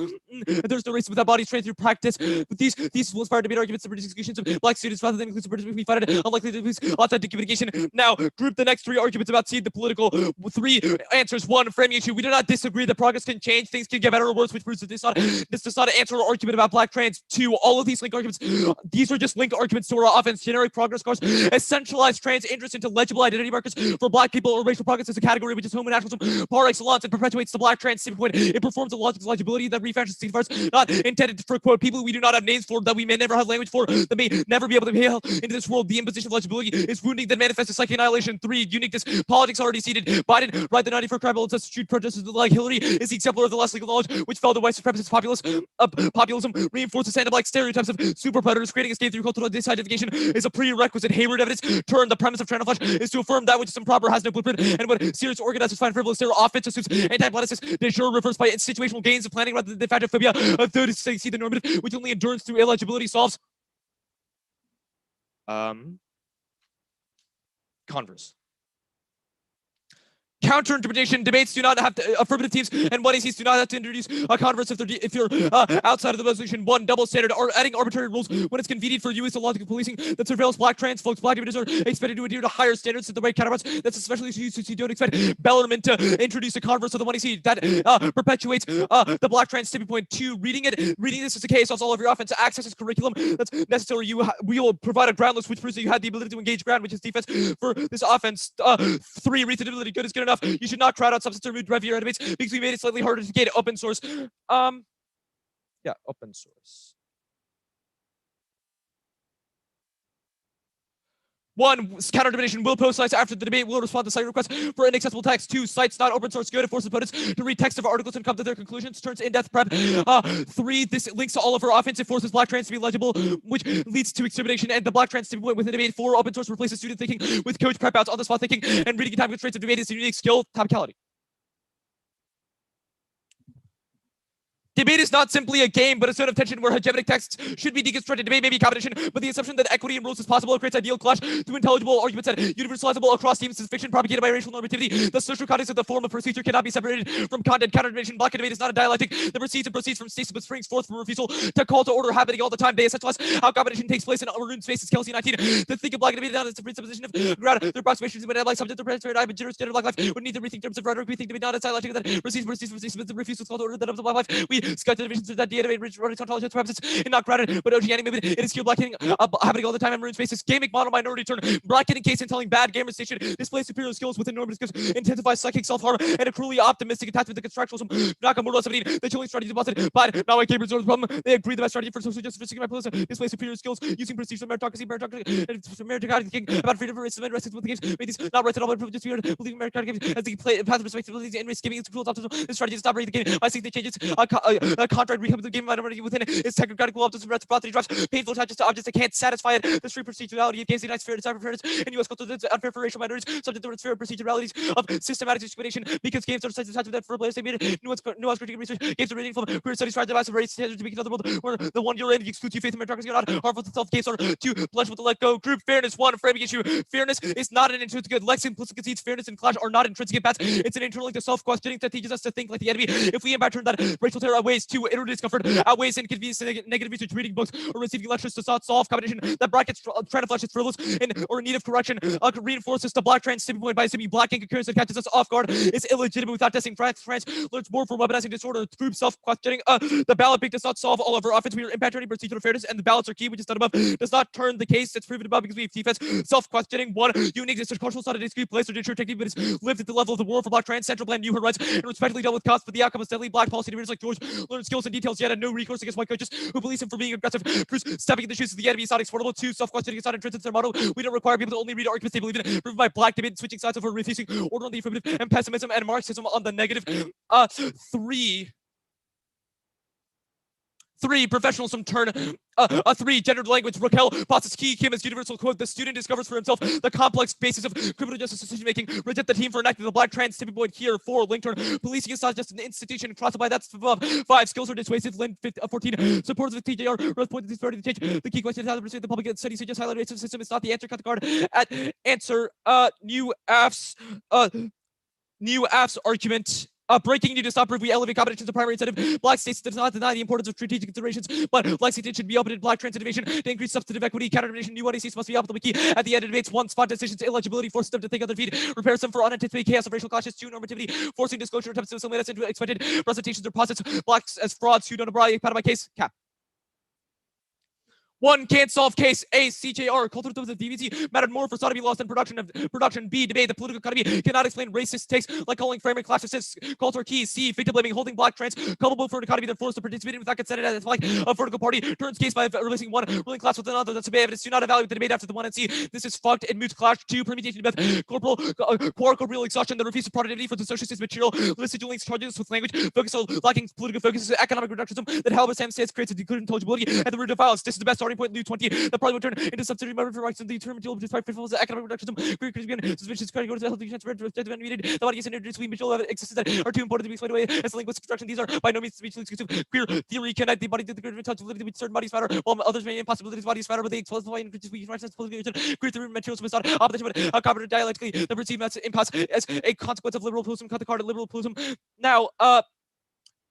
There's no racism without bodies trained through practice. But these will inspire debate arguments to produce exclusions of black students rather than inclusive participation. We find it unlikely to produce authentic communication. Now, group the next 3 arguments about seed the political. 3 answers. 1, framing issue. We do not disagree that progress can change. Things can get better or worse, which proves that this does not answer our argument about black trans. 2, all of these link arguments. These are just linked arguments to our offense. Generic progress scores. Essentialized trans interest into legible identity markers for black people or racial progress as a category which is homonationalism par excellence and perpetuates the black trans point. It performs a logical legibility that refashions these parts not intended for quote people we do not have names for, that we may never have language for, that may never be able to be held into this world. The imposition of legibility is wounding that manifests as psychic annihilation. 3, uniqueness. Politics already seated. Biden, right the 94 tribal substitute protesters like Hillary is the exemplar of the less legal knowledge which fell to white supremacist populism reinforces anti-black stereotypes of super predators. Creating a state through cultural disidentification is a prerequisite. Hayward evidence. Turn. The premise of Flash is to affirm that which is improper has no blueprint, and what serious organizers find frivolous, their offense assumes anti-blackness. They sure reverse by situational gains of planning rather than the factophobia. A third is to see the normative, which only endurance through illegibility solves. Converse. Counter-interpretation debates do not have to affirmative teams and one ACs do not have to introduce a converse if you're outside of the resolution. 1, double standard or adding arbitrary rules when it's convenient for you is illogical policing that surveils black trans folks. Black images are expected to adhere to higher standards than the white counterparts. That's especially used since you don't expect Bellarmine to introduce a converse of the one AC that perpetuates the black trans tipping point. 2, reading this as a case solves all of your offense. Access is curriculum that's necessary. We will provide a groundless which proves that you had the ability to engage ground, which is defense for this offense. 3, reasonability. Good is good enough. You should not crowd out substance or remove drive your enemies because we made it slightly harder to get open source. Open source. 1, counter-interpretation will post sites after the debate will respond to site requests for inaccessible text. 2, sites not open source good. It forces opponents to read text of articles and come to their conclusions. Turns in-depth prep. 3, this links to all of our offense. It forces black trans to be legible, which leads to extermination and the black trans to within debate. 4, open source replaces student thinking with coach prep outs on the spot thinking and reading in time constraints of debate is a unique skill. Topicality. Debate is not simply a game, but a zone of tension where hegemonic texts should be deconstructed. Debate may be competition, but the assumption that equity and rules is possible creates ideal clash through intelligible arguments that universalizable across teams is fiction propagated by racial normativity. The social context of the form of procedure cannot be separated from content. Counter-debation, black debate is not a dialectic that proceeds and proceeds from stasis but springs forth from refusal to call to order happening all the time. They essentialize how competition takes place in urban spaces. Kelsey 19. To think of black debate not as a presupposition of ground, their approximations when like subject to predatory but generous standard of black life would need to rethink terms of rhetoric. We think debate not as dialectic that proceeds from stasis but refusal to call to order that of the black life. We scout the divisions of that DNA rich ontology purposes and not grounded, but OG movement. It is skilled black hitting happening all the time in maroon spaces. Gaming model minority turn. Black hitting case and telling bad gamer station displays superior skills within normative skills, intensifies psychic self-harm and a cruelly optimistic attachment to constructionalism. Nakamura 17, the chilling strategy deposited, but not white gamers are the problem. They agree the best strategy for social justice for seeking my policy displays superior skills using prestige for meritocracy, and meritocracy thinking about freedom for racism and racism with the games. Made these not right at all, but privileged to believing meritocracy games as they play path of respectability and risk giving its cruel optimism. This strategy is not breaking the game. I think they changes a contract becomes the game minority within it. Its technocratic optimism reciprocity drops painful touches to objects that can't satisfy it. The street procedurality against the United States fair fairness and U.S. culture that's unfair for racial minorities, subject to the fair proceduralities of systematic discrimination because games are such attachment that for players they made it. Nuance critical research games are reading from queer studies try to devise a race standards to make another world where the one you're in excludes you faith in meritocracy or not. Harmful to self games are to blush with the let go. Group fairness 1 framing issue. Fairness is not an intrinsic good. Lexington implicit concedes fairness and clash are not intrinsic bats. It's an internal link to self-questioning that teaches us to think like the enemy. If we imagine that racial terror outweighs to inner discomfort, outweighs inconvenience and negative research, reading books or receiving lectures does not solve competition that brackets trying to flesh its frivolous and or in need of correction. Reinforces the black trans tipping point by assuming black ink occurrence that catches us off guard is illegitimate without testing. France learns more from weaponizing disorder through self-questioning. The ballot pick does not solve all of our offense. We are impacting procedural fairness and the ballots are key, which is done above. Does not turn the case that's proven above because we have defense. Self-questioning 1 unique is cultural not a discrete place or ensure technique, but is lived at the level of the world for black trans central plan new rights and respectfully dealt with costs, but the outcome is steadily black policy debaters like George learn skills and details yet had no recourse against white coaches who police him for being aggressive. Bruce stepping in the shoes of the enemy is not exportable. 2 self-questioning is not intrinsic to their model. We don't require people to only read arguments they believe in. Proven by black debate switching sides over refusing order on the affirmative and pessimism and Marxism on the negative. 3 3. Professionals from turn 3. Gendered language. Raquel Passes Key Kim as universal quote. The student discovers for himself the complex basis of criminal justice decision making. Reject the team for enacting the black trans tipping point here. 4. Link turn. Policing is not just an institution. Crossed by that's above. 5. Skills are dissuasive. Link 14. Supports of TJR. Rose point is starting to change. The key question is how to persuade the public studies. So just highlight racism system is not the answer. Cut the card at answer. New AF's argument. Breaking need to stop if we elevate competition to primary incentive. Black states does not deny the importance of strategic considerations, but Lexington should be open to black trans innovation to increase substantive equity. Counter-innovation, new IDCs must be up the key at the end of debates. 1. Spot decisions, illegibility, forces them to think on their feet. Repairs them for unanticipated chaos of racial clashes. 2. Normativity, forcing disclosure attempts to assimilate us into expected presentations or posits. Blacks as frauds who don't abide part of my case. Cap. 1. Can't solve case. A. CJR. Cultural terms of DBT mattered more for sodomy laws than production. B. Debate. The political economy cannot explain racist takes like calling framing classicists. Culture key. C. Victim blaming, holding black trans culpable for an economy that forced to participate without consent as like a vertical party. Turns case by releasing one ruling class with another. That's a bad evidence. Do not evaluate the debate after the 1 and C. This is fucked. It moots clash. 2. Permutation of corporeal exhaustion that refuses productivity for the socialist material. Listed links charges with language. Focus on lacking political focus. Economic reductionism that Halberstam states creates a decoded intelligibility and the root of violence. This is the best starting point. New 20. The party will turn into subsidiary member for rights and the term despite pitfalls of economic reductionism, career criticism, suspicious credit goes to health insurance, red needed. The body is introduced between mutual existence that are too important to be explained away as linguistic construction. These are by no means speech exclusive. Queer theory connect the body to the greater touch of with certain bodies matter, while others may impossibilities bodies matter, but they explosify and increase weak rights. Queer theory materials was not opposition, but cooperative dialectically the perceived as impasse as a consequence of liberal pluralism. Cut the card at liberal pluralism. Now,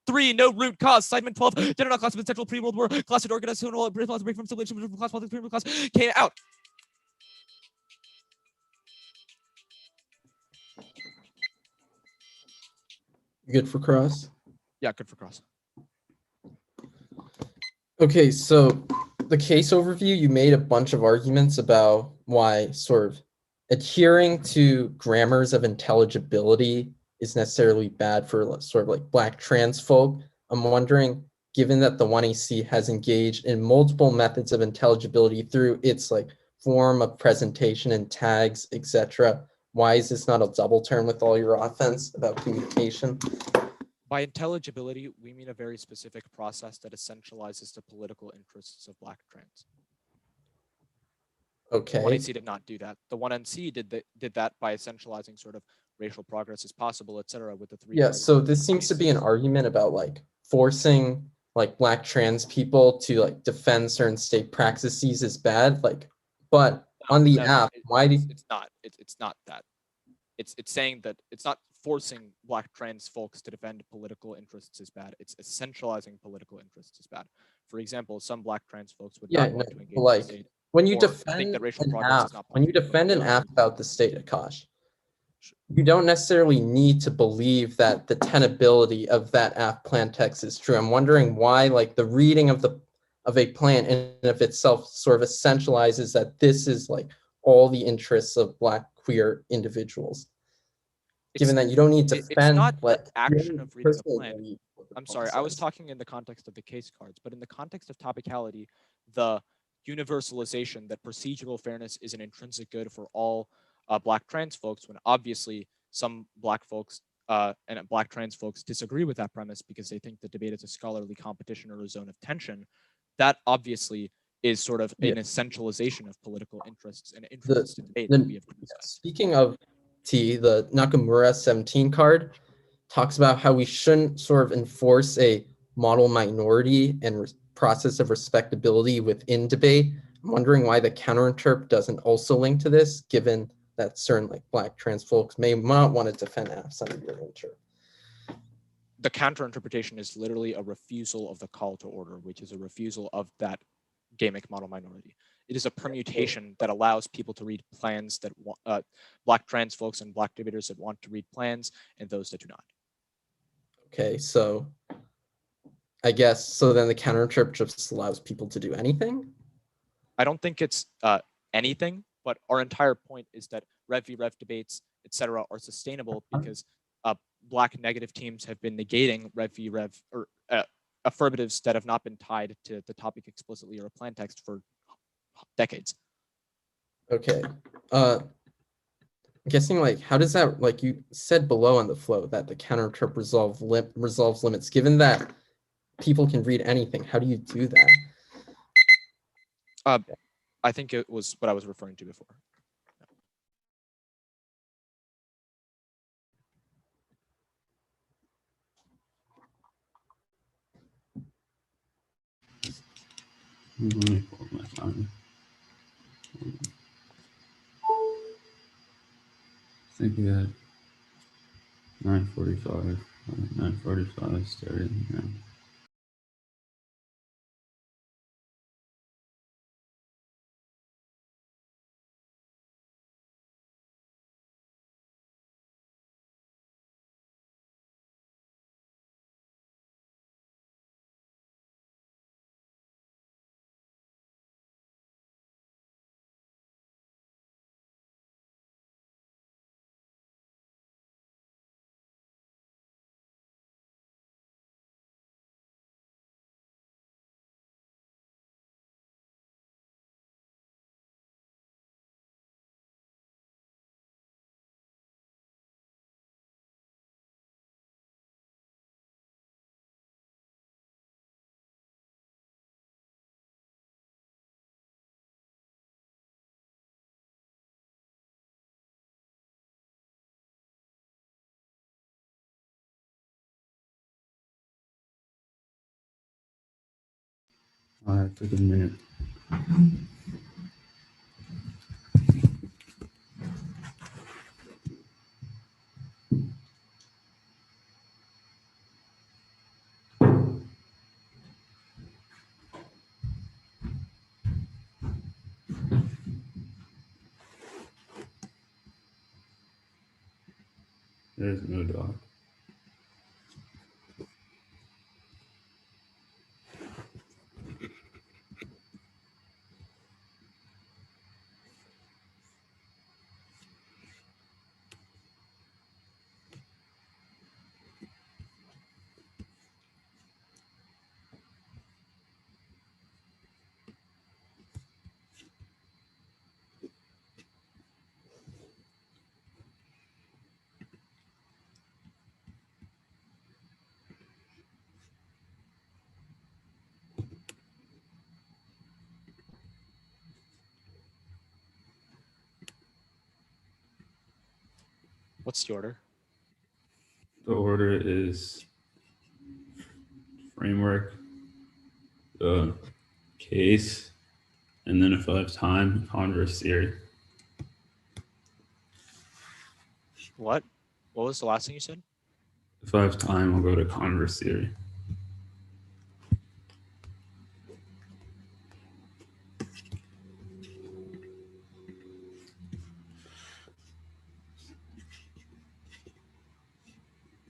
3. No root cause. Segment 12. General class of central pre-World War. Class had organized so break from civilization from class politics pre-World class came out. Good for cross. Yeah, good for cross. Okay, so the case overview, you made a bunch of arguments about why sort of adhering to grammars of intelligibility is necessarily bad for sort of like black trans folk. I'm wondering, given that the 1AC has engaged in multiple methods of intelligibility through its like form of presentation and tags, etc., why is this not a double term with all your offense about communication? By intelligibility, we mean a very specific process that essentializes the political interests of black trans. Okay. The 1AC did not do that. The 1NC did that by essentializing sort of racial progress as possible, etc. with the 3. Yeah, so this seems to be an argument about like forcing like black trans people to like defend certain state practices is bad. Like, but on the app, why do it's not that. It's saying that it's not forcing black trans folks to defend political interests is bad. It's essentializing political interests is bad. For example, some black trans folks would not want to engage like the state. when you or defend think that racial an progress app, is not when you defend an app about the state, Akash, you don't necessarily need to believe that the tenability of that app plan text is true. I'm wondering why, like the reading of a plan in of itself sort of essentializes that this is like all the interests of black queer individuals. Given that you don't need to defend, it's not like the action of reading a plan. I'm sorry, I was talking in the context of the case cards, but in the context of topicality, the universalization that procedural fairness is an intrinsic good for all black trans folks, when obviously some black folks and black trans folks disagree with that premise because they think the debate is a scholarly competition or a zone of tension, that obviously is sort of an essentialization of political interests and interests in debate that we have criticized. Speaking of the Nakamura 17 card talks about how we shouldn't sort of enforce a model minority and process of respectability within debate. I'm wondering why the counterinterp doesn't also link to this, given that certain like black trans folks may not want to defend apps under your interp. The counterinterpretation is literally a refusal of the call to order, which is a refusal of that gamic model minority. It is a permutation that allows people to read plans that black trans folks and black debaters that want to read plans and those that do not. Okay, so I guess, so then the counterinterp just allows people to do anything? I don't think it's anything, but our entire point is that Rev v. Rev debates, etc., are sustainable because black negative teams have been negating Rev v. Rev or affirmatives that have not been tied to the topic explicitly or a plan text for decades. Okay. I'm guessing like, how does that, like you said below on the flow that the counterinterp resolves limits, given that people can read anything. How do you do that? I think it was what I was referring to before. Let me pull up my phone. I think we had 9:45, 9:45 started. Yeah. It took a minute. There's no dog. What's the order? The order is framework, case, and then if I have time, converse theory. What? What was the last thing you said? If I have time, I'll go to converse theory.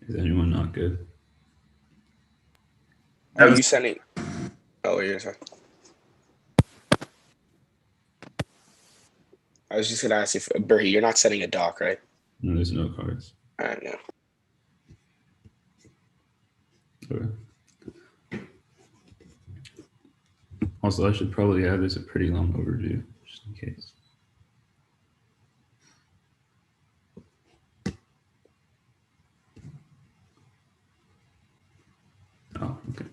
Is anyone not good? Are you sending? Oh, you're sorry. I was just gonna ask if Bertie, you're not sending a doc, right? No, there's no cards. I know. Okay. Also, I should probably add this a pretty long overview, just in case. Oh, okay.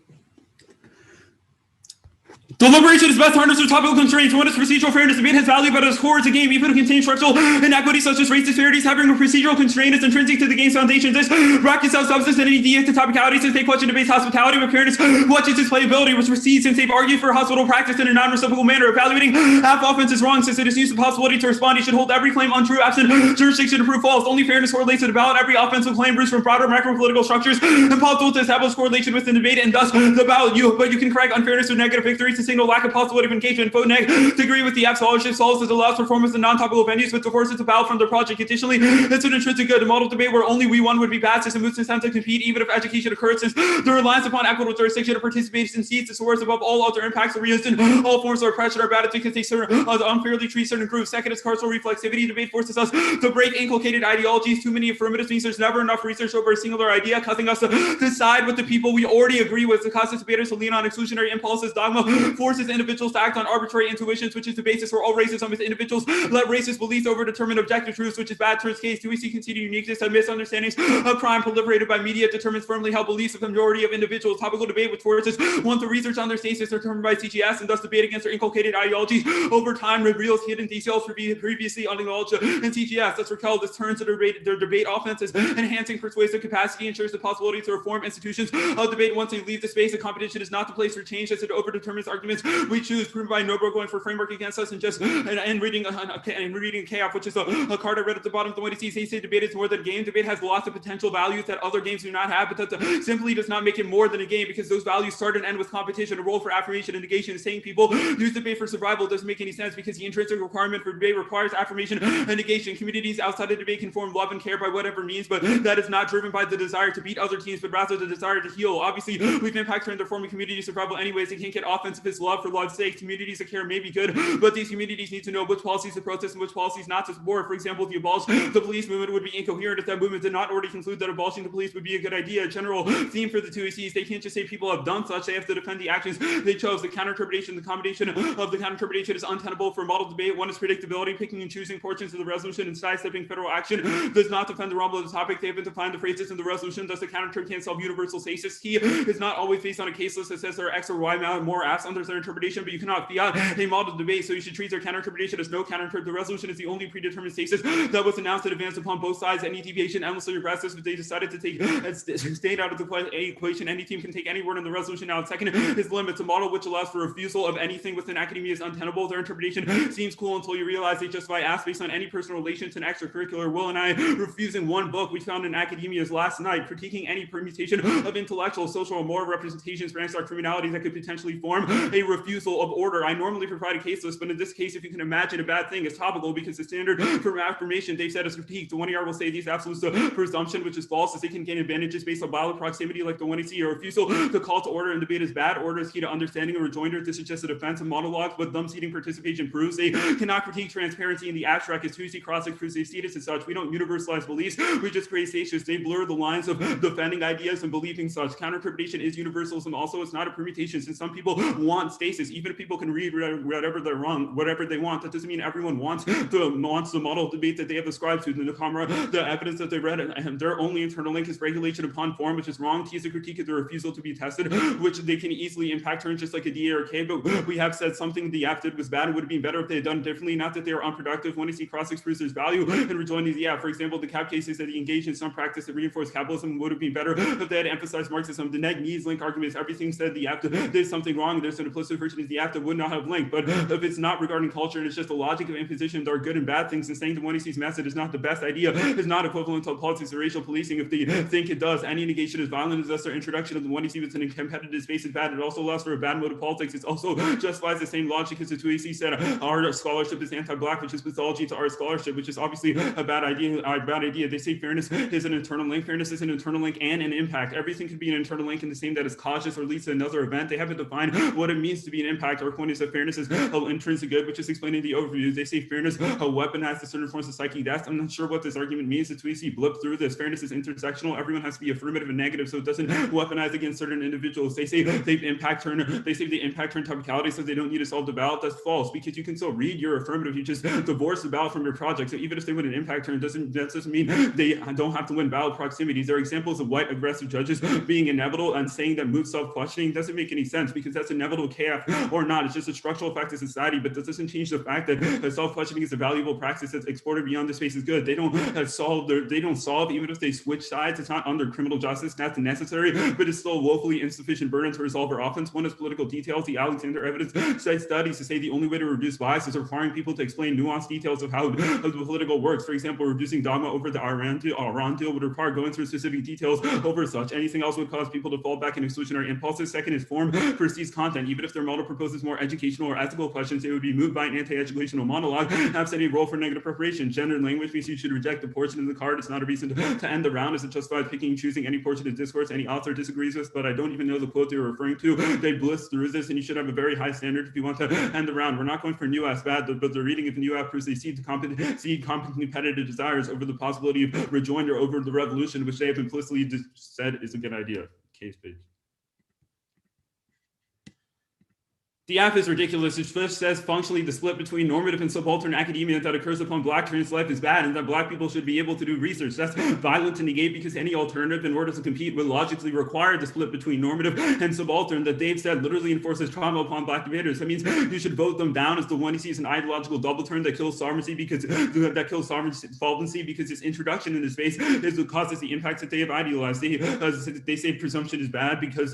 Deliberation is best harnessed through topical constraints. When its procedural fairness debate has value, but at its core is a game, even if it contains structural inequities such as race disparities. Having a procedural constraint is intrinsic to the game's foundation. This brackets out substance and any deviates to topicality since they question debates hospitality with fairness, watches its playability, which proceeds since they've argued for hospital practice in a non-reciprocal manner. Evaluating half offense is wrong since it assumes the possibility to respond. You should hold every claim untrue, absent jurisdiction to prove false. Only fairness correlates to the ballot. Every offensive claim roots from broader macro-political structures impossible to establish correlation within the debate, and thus the ballot. But you can correct unfairness with negative victories to signal lack of possibility of engagement. Vote neg to agree with the app scholarship solves allows performance in non-topical venues, but divorces the ballot from their project. Additionally, it's an intrinsic good. A model debate where only we won would be passed is a moot incentive to compete, even if education occurs, since the reliance upon equitable jurisdiction to participate in seats is worse above all other impacts of reused in all forms of oppression are bad because they unfairly treat certain groups. Second is carceral reflexivity. Debate forces us to break inculcated ideologies. Too many affirmatives means there's never enough research over a singular idea, causing us to decide with the people we already agree with. The causes debaters to lean on exclusionary impulses, dogma, forces individuals to act on arbitrary intuitions, which is the basis for all racism, is individuals let racist beliefs overdetermine objective truths, which is bad. Turns case, do we see continued uniqueness and misunderstandings of crime proliferated by media determines firmly held beliefs of the majority of individuals. Topical debate which forces one to research on their stasis determined by TGS and thus debate against their inculcated ideologies over time reveals hidden details previously unacknowledged in TGS. Thus Raquel, this turns their debate offenses, enhancing persuasive capacity, ensures the possibility to reform institutions of debate. Once they leave the space, the competition is not the place for change, as it overdetermines arguments we choose, proven by Noble going for framework against us, and just and reading chaos, which is a card I read at the bottom of the one he say debate is more than a game. Debate has lots of potential values that other games do not have, but that simply does not make it more than a game, because those values start and end with competition. A role for affirmation and negation. Saying people use debate for survival doesn't make any sense, because the intrinsic requirement for debate requires affirmation and negation. Communities outside of debate can form love and care by whatever means, but that is not driven by the desire to beat other teams, but rather the desire to heal. Obviously, we've impact turned their forming community survival anyways. They can't get offensive as love for love's sake. Communities that care may be good, but these communities need to know which policies to protest and which policies not to support. For example, the abolish the police movement would be incoherent if that movement did not already conclude that abolishing the police would be a good idea. A general theme for the two ACs, they can't just say people have done such, they have to defend the actions they chose. The counter-interpretation, the combination of the counter-interpretation is untenable for model debate. One is predictability, picking and choosing portions of the resolution and sidestepping federal action does not defend the realm of the topic. They haven't defined the phrases in the resolution, thus the counter can't solve universal stasis. Key is not always based on a case list that says there are X or Y more apps under their interpretation, but you cannot fiat a model debate, so you should treat their counter-interpretation as no counter-interpretation. The resolution is the only predetermined stasis that was announced in advance upon both sides. Any deviation endlessly regresses if they decided to take stayed out of the equation. Any team can take any word in the resolution. Now, second is limits. A model which allows for refusal of anything within academia is untenable. Their interpretation seems cool until you realize they justify asks based on any personal relation to an extracurricular. Will and I refusing one book we found in academia's last night, critiquing any permutation of intellectual, social, or moral representations for our criminality that could potentially form a refusal of order. I normally provide a case list, but in this case, if you can imagine, a bad thing is topical, because the standard for affirmation they've said is critique. The 1ER will say these absolute presumption, which is false, as they can gain advantages based on violent proximity, like the 1EC. A refusal to call to order and debate is bad. Order is key to understanding. A rejoinder, this is just a defense of monologues, but them seating participation proves they cannot critique transparency in the abstract. As 2EC cross proves they see this as such. We don't universalize beliefs, we just create stations. They blur the lines of defending ideas and believing such. Counter-interpretation is universalism. Also, it's not a permutation, since some people want stasis. Even if people can read whatever they're wrong, whatever they want, that doesn't mean everyone wants the model debate that they have ascribed to. The evidence that they read, and their only internal link is regulation upon form, which is wrong. T is a critique of the refusal to be tested, which they can easily impact turns just like a DA or K, but we have said something the app did was bad. It would have been better if they had done differently, not that they were unproductive. When you see cross express there's value and rejoining the app. For example, the cap cases that he engaged in some practice that reinforced capitalism would have been better if they had emphasized Marxism. The neg needs link arguments, everything said the app did something wrong. There's an implicit version of the app that would not have linked. But if it's not regarding culture and it's just the logic of imposition, there are good and bad things, and saying the 1EC's method is not the best idea is not equivalent to politics or racial policing. If they think it does, any negation is violent, is thus their introduction of the 1EC that's in a competitive space is bad. It also allows for a bad mode of politics. It also justifies the same logic as the 2EC said our scholarship is anti-black, which is mythology to our scholarship, which is obviously a bad idea. They say fairness is an internal link. Fairness is an internal link and an impact. Everything could be an internal link in the same that is cautious or leads to another event. They haven't defined what it means to be an impact. Our point is that fairness is an intrinsic good, which is explained in the overview. They say fairness weaponized to certain forms of psychic death. I'm not sure what this argument means. The 2EC blip through this. Fairness is intersectional. Everyone has to be affirmative and negative, so it doesn't weaponize against certain individuals. They say the impact turn topicality, so they don't need to solve the ballot. That's false, because you can still read your affirmative. You just divorce the ballot from your project. So even if they win an impact turn, that doesn't mean they don't have to win ballot proximities. There are examples of white aggressive judges being inevitable, and saying that moot self-questioning doesn't make any sense, because that's inevitable KF or not. It's just a structural fact of society, but that doesn't change the fact that self-questioning is a valuable practice that's exported beyond the space is good. They don't solve even if they switch sides. It's not under criminal justice, that's necessary, but it's still a woefully insufficient burden to resolve our offense. One is political details. The Alexander evidence cites studies to say the only way to reduce bias is requiring people to explain nuanced details of how the political works. For example, reducing dogma over the Iran deal would require going through specific details over such. Anything else would cause people to fall back in exclusionary impulses. Second is form precedes content. Even if their model proposes more educational or ethical questions, it would be moved by an anti-educational monologue, absent any role for negative preparation. Gender and language means you should reject the portion in the card. It's not a reason to end the round, as it justifies picking and choosing any portion of discourse any author disagrees with, but I don't even know the quote they were referring to. They bliss through this, and you should have a very high standard if you want to end the round. We're not going for new ass bad, but the reading of the new app proves they see competent competitive desires over the possibility of rejoinder over the revolution, which they have implicitly said is a good idea. Case page. The app is ridiculous. It first says functionally the split between normative and subaltern academia that occurs upon Black trans life is bad and that Black people should be able to do research. That's violent to negate because any alternative in order to compete would logically require the split between normative and subaltern that they've said literally enforces trauma upon Black debaters. That means you should vote them down as the one he sees an ideological double turn that kills sovereignty because solvency because its introduction in this space is what causes the impacts that they have idealized. They say presumption is bad because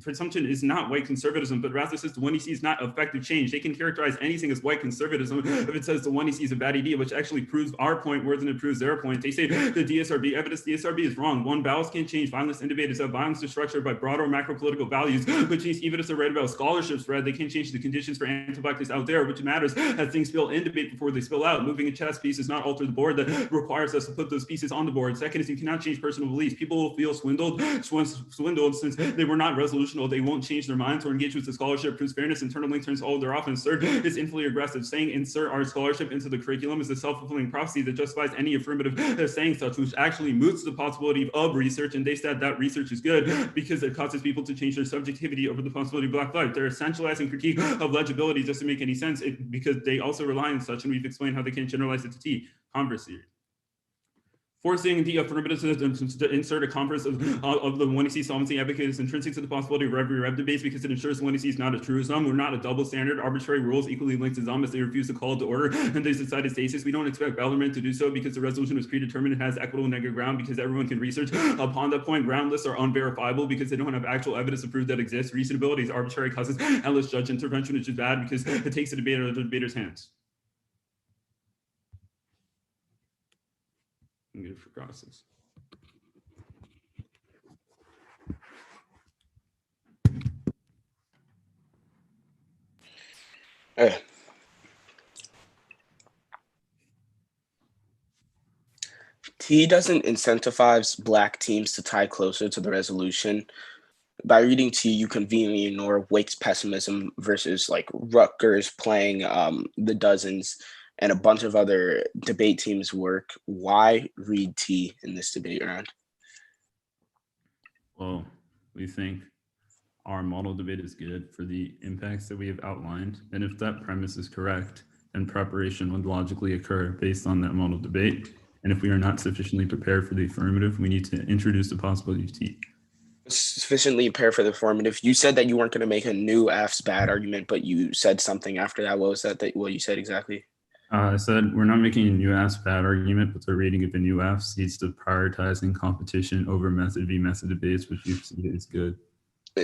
presumption is not white conservatism, but rather says the one he sees not effective change. They can characterize anything as white conservatism if it says the one he sees a bad idea, which actually proves our point more than it proves their point. They say the DSRB evidence DSRB is wrong. One, ballots can't change violence in debate is that violence is structured by broader macro political values, which means even if they're right about scholarship spread, they can't change the conditions for anti-Blackness out there, which matters as things spill in debate before they spill out. Moving a chess piece does not alter the board that requires us to put those pieces on the board. Second is you cannot change personal beliefs. People will feel swindled since they were not resolutional. They won't change their minds or engage with the scholarship, proves fairness, internal link turns all of their offense. Third is infinitely aggressive. Saying insert our scholarship into the curriculum is a self-fulfilling prophecy that justifies any affirmative saying such, which actually moots the possibility of research. And they said that research is good because it causes people to change their subjectivity over the possibility of Black life. They're essentializing critique of legibility just to make any sense because they also rely on such, and we've explained how they can't generalize it to T. Conversely, forcing the affirmative to insert a converse of the 1EC solvency advocate is intrinsic to the possibility of every rev debates because it ensures 1EC is not a truism. We're not a double standard. Arbitrary rules equally linked to Zom as they refuse to call it to order and they decided stasis. We don't expect Bellarmine to do so because the resolution was predetermined and has equitable negative ground because everyone can research upon that point. Groundless are unverifiable because they don't have actual evidence to prove that exists. Reasonability is arbitrary causes endless judge intervention, which is bad because it takes the debate out of the debater's hands. I'm good for crosses. T doesn't incentivize Black teams to tie closer to the resolution. By reading T, you conveniently ignore Wake's pessimism versus like Rutgers playing the dozens and a bunch of other debate teams' work. Why read T in this debate round? Well, we think our model debate is good for the impacts that we have outlined. And if that premise is correct, then preparation would logically occur based on that model debate. And if we are not sufficiently prepared for the affirmative, we need to introduce the possibility of T. Sufficiently prepared for the affirmative. You said that you weren't going to make a new F's bad argument, but you said something after that. What was that what you said exactly? I said we're not making a new F's bad argument, but the rating of the new F's leads to prioritizing competition over method v method debates, which you see is good.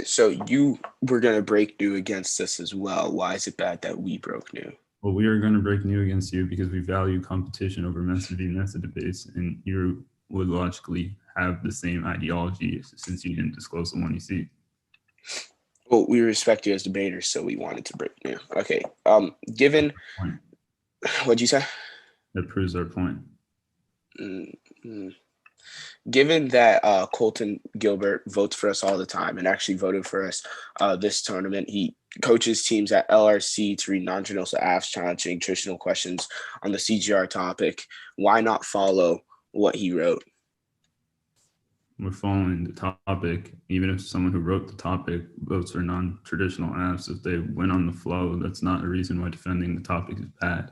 So you were going to break new against us as well. Why is it bad that we broke new? Well, we are going to break new against you because we value competition over method v method debates, and you would logically have the same ideology since you didn't disclose the one you see. Well, we respect you as debaters, so we wanted to break new. Okay. Given what'd you say? That proves our point. Mm-hmm. Given that Colton Gilbert votes for us all the time and actually voted for us this tournament, he coaches teams at LRC to read non-traditional AFs challenging traditional questions on the CGR topic. Why not follow what he wrote? We're following the topic. Even if someone who wrote the topic votes for non-traditional AFs, if they went on the flow, that's not a reason why defending the topic is bad.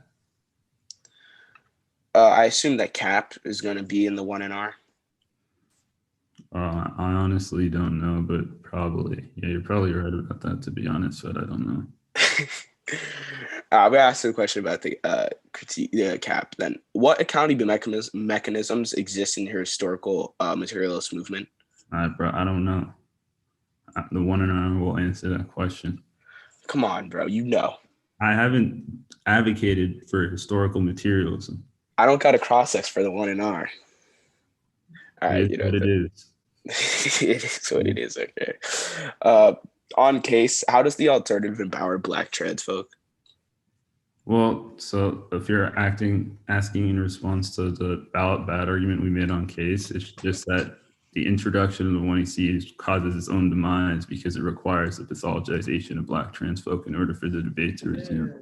I assume that Cap is going to be in the 1NR. I honestly don't know, but probably. Yeah, you're probably right about that, to be honest, but I don't know. I'm going to ask you a question about the Cap then. What accountability mechanisms exist in your historical materialist movement? Bro, I don't know. The 1NR will answer that question. Come on, bro. You know. I haven't advocated for historical materialism. I don't got a cross-sex for the 1NR. All right, it is. It is what it is. Okay. On case, how does the alternative empower Black trans folk? Well, so if you're asking in response to the ballot bad argument we made on case, it's just that the introduction of the 1EC causes its own demise because it requires the pathologization of Black trans folk in order for the debate to resume.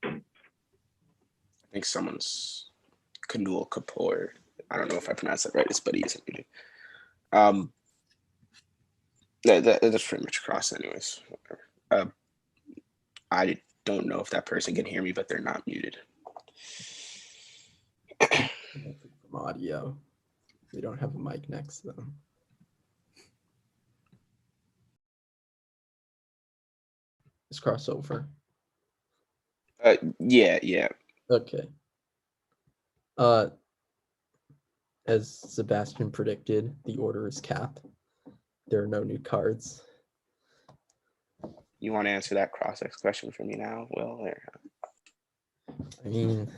I think someone's Kanul Kapoor. I don't know if I pronounced that right. It's but he isn't muted. That's pretty much across anyways. I don't know if that person can hear me, but they're not muted. From audio. They don't have a mic next to them. It's crossover. Yeah. Okay. As Sebastian predicted, the order is Cap. There are no new cards. You want to answer that cross-ex question for me now, Will? Or... I mean, you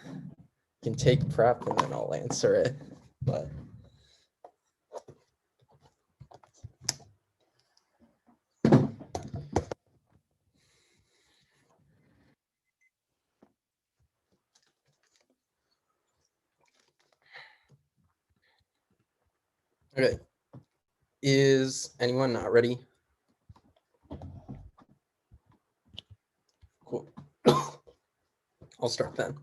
can take prep and then I'll answer it, but. Okay. Is anyone not ready? Cool. I'll start then.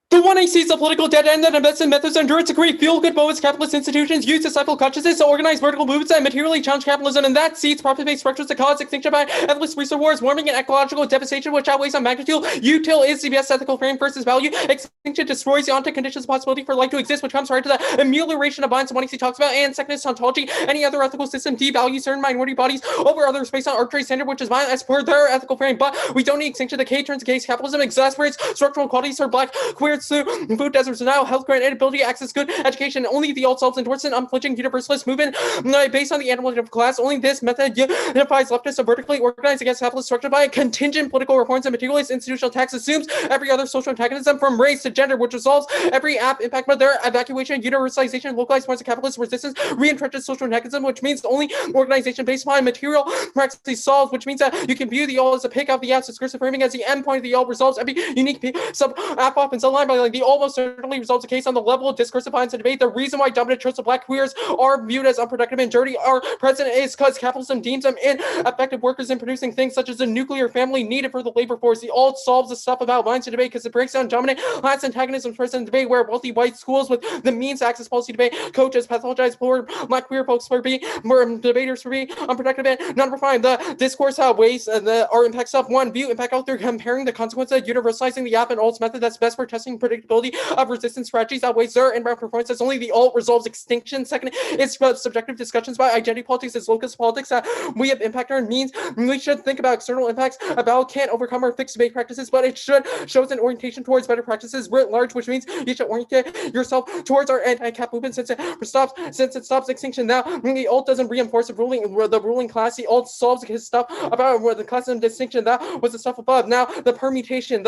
The 1A sees the political dead end that invests in methods and endurance to create feel-good moments capitalist institutions use to stifle consciousness to organize vertical movements that materially challenge capitalism, and that seeds profit-based structures that cause extinction by endless resource wars, warming, and ecological devastation, which outweighs on magnitude. Util is the best ethical frame versus value. Extinction destroys the ontic conditions of possibility for life to exist, which comes right to the amelioration of minds 1AC talks about, and second is ontology. Any other ethical system devalues certain minority bodies over others based on arbitrary standard, which is violent as per their ethical frame. But we don't need extinction. The K turns against capitalism, exasperates structural qualities for black, queer, food deserts, now healthcare and inability to access good education. Only the old selves endorse an unflinching universalist movement based on the animal class. Only this method unifies leftists vertically organized against capitalist structure by contingent political reforms and materialist institutional tax, assumes every other social antagonism from race to gender, which resolves every impact but their evacuation, universalization, localized forms of capitalist resistance, re-entrenches social antagonism, which means only organization based upon material practices solves, which means that you can view the all as a pick out the app's discursive framing as the end point of the all resolves every unique sub app off and subline by like the almost certainly resolves a case on the level of discursive violence and debate. The reason why dominant tropes of black queers are viewed as unproductive and dirty are present is because capitalism deems them ineffective workers in producing things such as the nuclear family needed for the labor force. The alt solves the stuff about violence and debate because it breaks down dominant class antagonism present in debate, where wealthy white schools with the means to access policy debate coaches pathologize poor black queer folks for being more debaters for being unproductive and non-refined. The discourse ways our impacts of one view impact out there comparing the consequences of universalizing the app and alt's method that's best for testing predictability of resistance strategies outweighs their inbound performance as only the alt resolves extinction. Second, it's subjective discussions about identity politics as locus politics that we have impact our means. We should think about external impacts. About can't overcome our fixed debate practices, but it should shows an orientation towards better practices writ large, which means you should orient yourself towards our anti-cap movement since it stops extinction. Now, the alt doesn't reinforce the ruling class. The alt solves his stuff about the class and distinction. That was the stuff above. Now, the permutation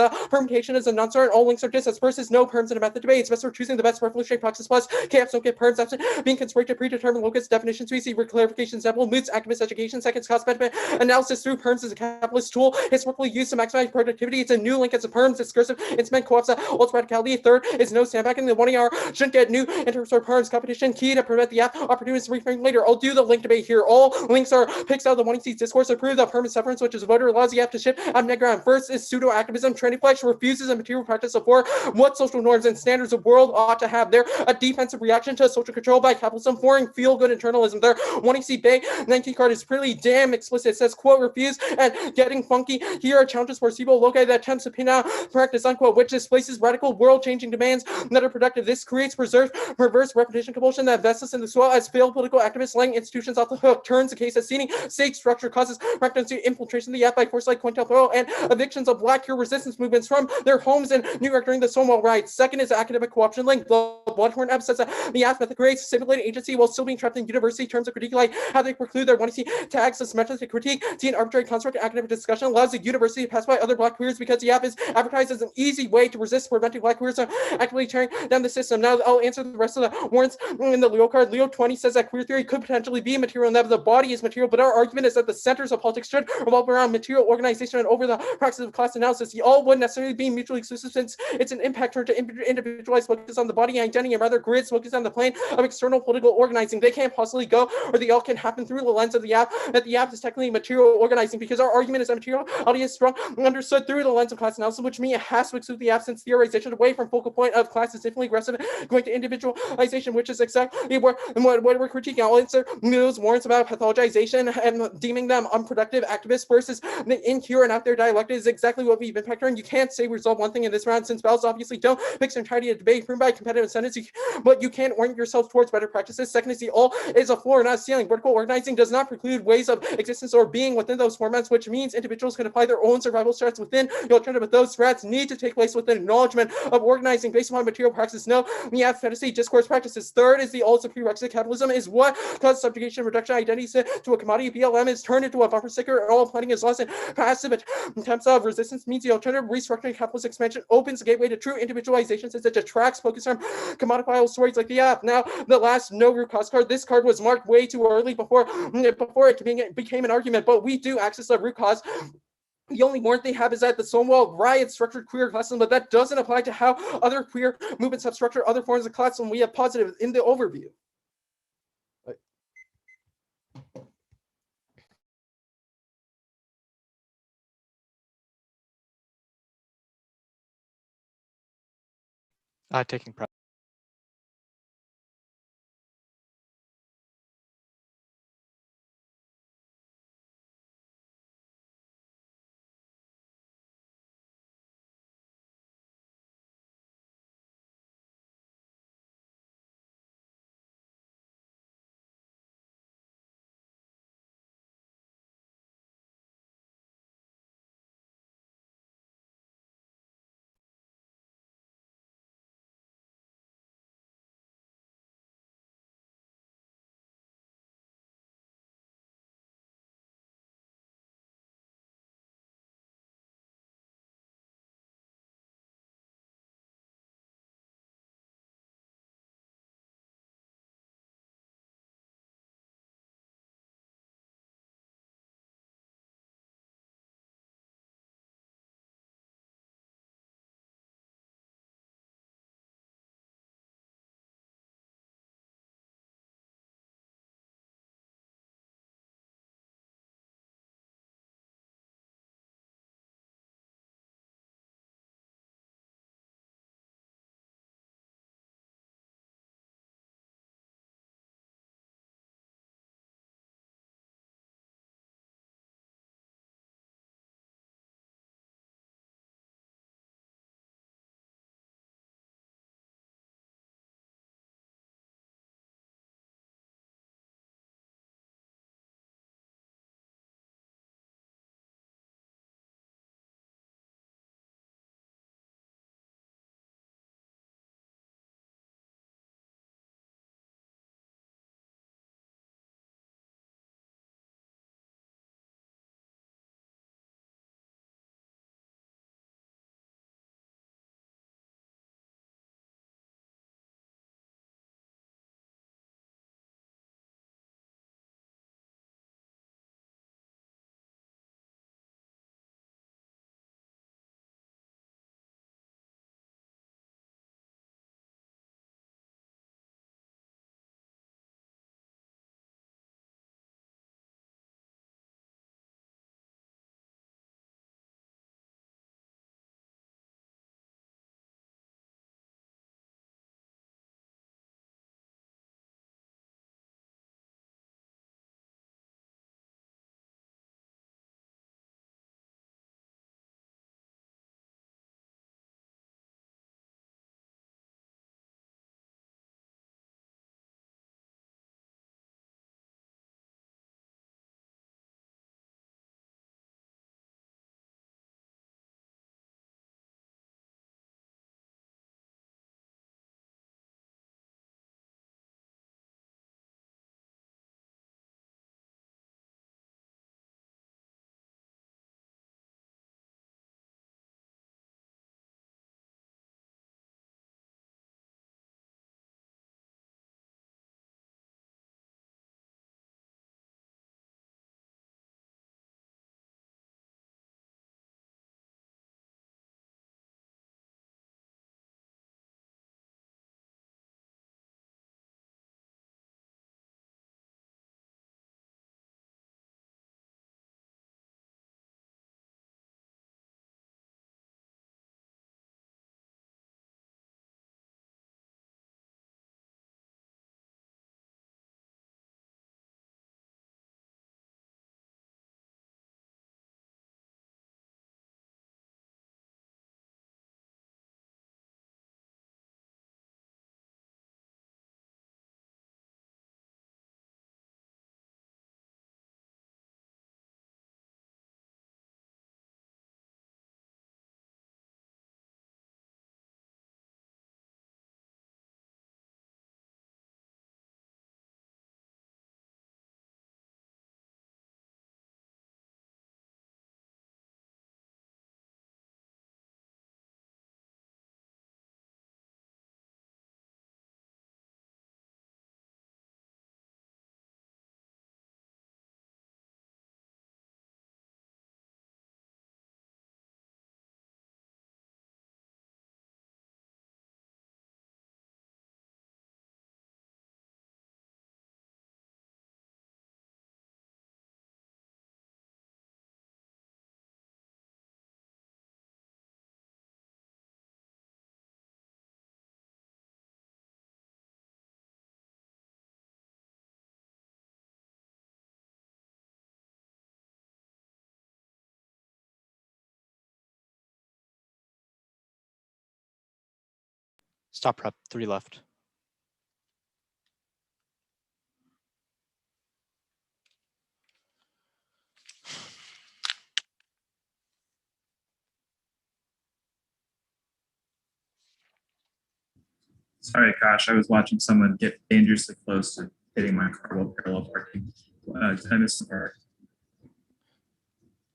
is a non-certain. All links are just as versus no perms in a method debate. It's best for choosing the best revolutionary proxies plus KFs don't get perms after being constructed predetermined locus definitions. We see clarification example moods activist education. Seconds cost benefit analysis through perms as a capitalist tool historically used to maximize productivity. It's a new link as a perms discursive. It's meant co-ops alt radicality. Third is no sandbagging. The 1AR shouldn't get new inter-store perms competition. Key to prevent the app opportunities to reframe later. I'll do the link debate here. All links are picks out of the 1AC discourse to prove that permanent sufferance, which is voter allows the app to ship on ground. First is pseudo activism. Training flex refuses a material practice of war. What social norms and standards of world ought to have there. A defensive reaction to social control by capitalism, foreign feel-good internalism. Their 1AC Bay 19 card is pretty damn explicit. It says, quote, refuse and getting funky. Here are challenges for Sibo Loci that attempts to pin out practice, unquote, which displaces radical world-changing demands that are productive. This creates reverse repetition compulsion that vests us in the soil as failed political activists laying institutions off the hook, turns the case as seeding state structure, causes practice to infiltration of the app by force like COINTELPRO and evictions of black queer resistance movements from their homes in New York during the Stonewall riots. Second is academic co-option link. The Bloodhorn app says that the app method creates simulated agency while still being trapped in university terms of critique, like how they preclude their 1AC tags as methods to critique, see an arbitrary construct of academic discussion allows the university to pass by other black queers because the app is advertised as an easy way to resist preventing black queers from actively tearing down the system. Now I'll answer the rest of the warrants in the Leo card. Leo 20 says that queer theory could potentially be material and that the body is material, but our argument is that the centers of politics should revolve around material organization and over the practice of class analysis. The all wouldn't necessarily be mutually exclusive since it's an impact turn to individualized focus on the body identity and rather grids focus on the plane of external political organizing. They can't possibly go, or they all can happen through the lens of the app, that the app is technically material organizing, because our argument is that materiality is strong understood through the lens of class analysis, which means it has to exclude the absence theorization away from focal point of class is definitely aggressive, going to individualization, which is exactly what we're critiquing. I'll answer those warrants about pathologization and deeming them unproductive activists versus the in here and out there dialectic is exactly what we've been factoring. You can't say we resolve one thing in this round, since bells obviously don't fix the entirety of debate proven by competitive incentives, but you can orient yourself towards better practices. Second is the all is a floor, not a ceiling. Vertical organizing does not preclude ways of existence or being within those formats, which means individuals can apply their own survival strats within the alternative, but those strats need to take place within acknowledgement of organizing based upon material practice. No, we have fantasy discourse practices. Third is the all prerequisite capitalism is what causes subjugation, reduction, identity to a commodity. BLM is turned into a bumper sticker, and all planning is lost in passive attempts of resistance means the alternative restructuring capitalist expansion opens the gateway to true individualization, since it detracts focus from commodifiable stories like the app. Now, the last no root cause card. This card was marked way too early before it became an argument, but we do access the root cause. The only warrant they have is that the Stonewall riot structured queer classism, but that doesn't apply to how other queer movements have structured other forms of classism. We have positive in the overview. Taking prep. Stop prep. 3 left. Sorry, Gosh, I was watching someone get dangerously close to hitting my car while parallel parking. Did I miss the part?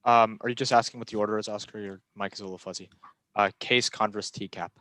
Are you just asking what the order is, Oscar? Your mic is a little fuzzy. Case, Converse, T cap.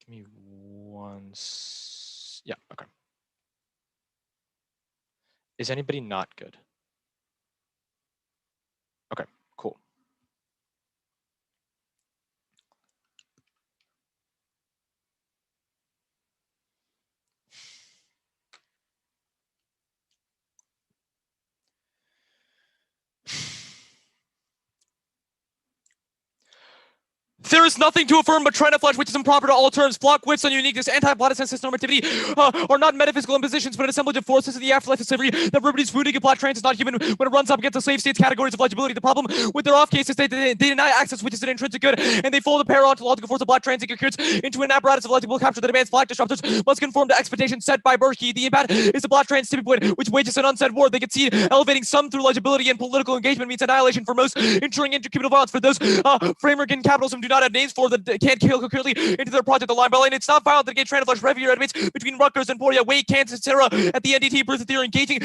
Give me one. Yeah, okay. Is anybody not good? Okay, cool. There is nothing to affirm but trend of flesh, which is improper to all terms. Block whips on uniqueness, anti-plot sense normativity are not metaphysical impositions, but an assemblage of forces in the afterlife of slavery. That liberty's rooting in black trans is not human when it runs up against the slave state's categories of legibility. The problem with their off cases, they deny access, which is an intrinsic good, and they fold a para-ontological force of black trans into an apparatus of legible capture that demands black disruptors must conform to expectations set by Berkey. The impact is the black trans tipping point, which wages an unsaid war. They concede elevating some through legibility and political engagement means annihilation for most, ensuring intercommunal violence for those framework in capitalism do not have names for that can't kill concurrently into their project, the line by line. It's not violent to engage trans flesh refugee debates between Rutgers and Poria, Wake, Kansas, etc. At the NDT, Bruce Theory engaging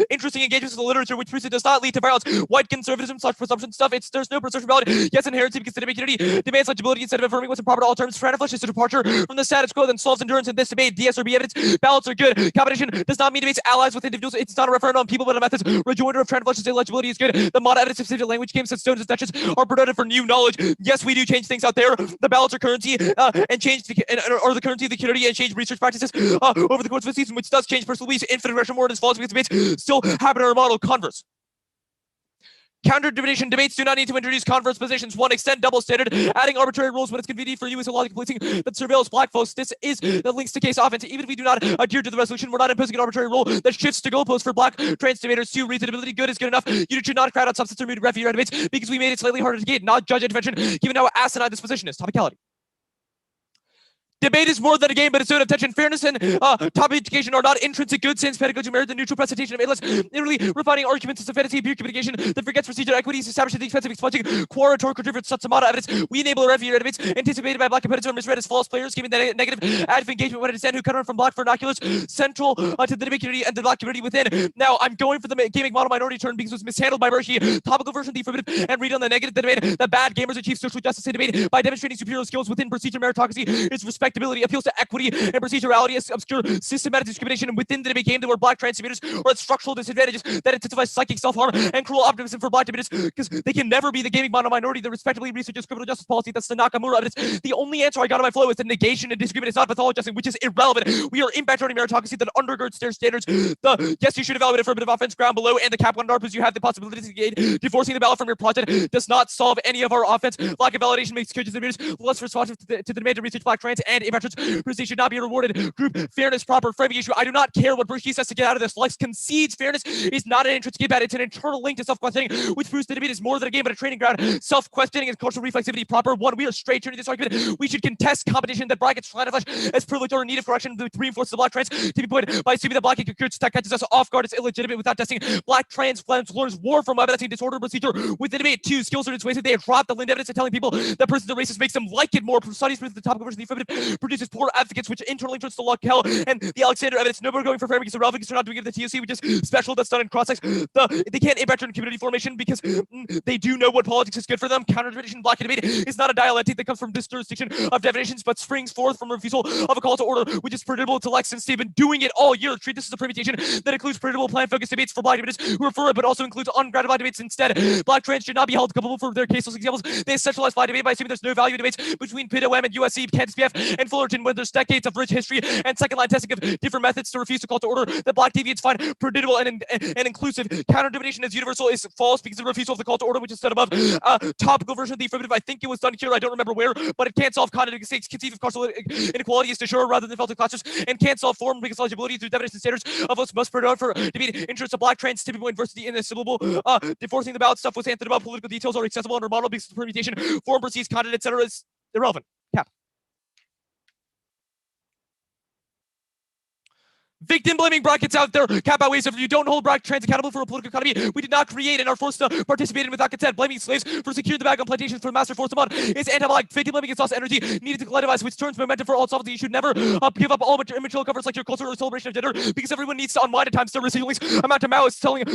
interesting engagements with the literature, which proves it does not lead to violence. White conservatism / presumption stuff. There's no presumption reality. Yes, inherency because the debate community demands legibility instead of affirming what's improper to all terms. Trans flesh is a departure from the status quo that solves endurance in this debate. DSRB evidence, balance are good. Competition does not mean debates allies with individuals. It's not a referendum on people, but a methods. Rejoinder of trans flesh is legibility is good. The mod evidence of specific language games and stones and duchess are productive for new knowledge. Yes, we do change things out there. The balance or currency and change or the currency of the community and change research practices over the course of a season, which does change personal beliefs. Infinite regression more as false because debates still happen in our model. Converse. Counter divination debates do not need to introduce converse positions. 1. Extend double standard. Adding arbitrary rules when it's convenient for you is a logic policing that surveils black folks. This is the links to case offense. Even if we do not adhere to the resolution, we're not imposing an arbitrary rule that shifts to goalposts for black trans debaters. 2. Reasonability good is good enough. You should not crowd out substance or mood refugee debates because we made it slightly harder to gate, not judge intervention, given how asinine this position is. Topicality. Debate is more than a game, but it's zone of tension. Fairness and topic education are not intrinsic goods, since pedagogy merit the neutral presentation of endless, literally refining arguments as a fantasy peer communication that forgets procedure equities, establishes the expensive expunging core rhetorical driven subsamata evidence. We enable refugee debates anticipated by black competitors or misread as false players, giving the negative additive engagement when it is who cut on from black vernaculars central to the debate community and the black community within. Now, I'm going for the gaming model minority turn because it was mishandled by Murphy. Topical version of the affirmative and read on the negative. The debate that bad gamers achieve social justice in debate by demonstrating superior skills within procedure meritocracy. Its respectability appeals to equity and procedurality as obscure systematic discrimination within the debate game that were black trans debaters or at structural disadvantages that intensify psychic self-harm and cruel optimism for black debaters because they can never be the gaming mono minority that respectively researches criminal justice policy. That's the Nakamura evidence. The only answer I got on my flow is that negation and disagreement is not pathologizing, which is irrelevant. We are impacting meritocracy that undergirds their standards. Yes, you should evaluate affirmative offense ground below and the cap 1 DARPAs you have the possibility to engage. Divorcing the ballot from your project does not solve any of our offense. Lack of validation makes coaches and debaters less responsive to the demand to research black trans and immigrants. They should not be rewarded. Group fairness, proper framing issue. I do not care what Berkey says to get out of this. Lex concedes fairness is not an intrinsic bad. It's an internal link to self-questioning, which proves the debate is more than a game but a training ground. Self-questioning and cultural reflexivity proper. 1. We are straight turning this argument. We should contest competition that brackets flat flesh as privilege or in need of correction to reinforce the black trans tipping point by assuming that black concurrence that catches us off guard is illegitimate without testing. Black trans learns war from evidencing disorder procedure with the debate. 2. Skills are dissuasive. They have dropped the Lind evidence and telling people that persons are racist makes them like it more. Studies prove the topical version of the affirmative produces poor advocates, which internally turns to luck hell and the Alexander evidence. Nobody going for framing because irrelevant because they're not doing it at the TOC, which is special. That's done in cross-sex. They can't impact on community formation because they do know what politics is good for them. Counter-divination black debate is not a dialectic that comes from this jurisdiction of definitions, but springs forth from a refusal of a call to order, which is predictable to Lex since they've been doing it all year. Treat this as a permutation that includes predictable plan-focused debates for black debaters who refer it, but also includes ungratified debates instead. Black trans should not be held culpable for their caseless examples. They essentialize black debate by assuming there's no value in debates between PIT OM and USC, Kansas PF, and Fullerton, where there's decades of rich history and second-line testing of different methods to refuse to call to order, that Black deviants find predictable and inclusive. Counter-divination is universal is false because of refusal of the call to order, which is set above. Topical version of the affirmative, I think it was done here, I don't remember where, but it can't solve cognitive mistakes, conceive of causal inequality is de jure rather than felt in classrooms, and can't solve form because legibility through definition standards of what's most predominant for debate interests of Black trans typical adversity in a syllable. Enforcing the ballot stuff was answered above. Political details are accessible under model because the permutation, form proceeds, content, etc. is irrelevant. Cap. Victim blaming brackets out there. Cap outweighs if you don't hold Black trans accountable for a political economy we did not create and are forced to participate in without consent. Blaming slaves for securing the bag on plantations for master force them on is anti-Black. Victim blaming is lost energy needed to collectivize, which turns momentum for all sovereignty. You should never give up all immaterial covers like your culture or celebration of gender because everyone needs to unwind at times. Service feelings amount to Maoists telling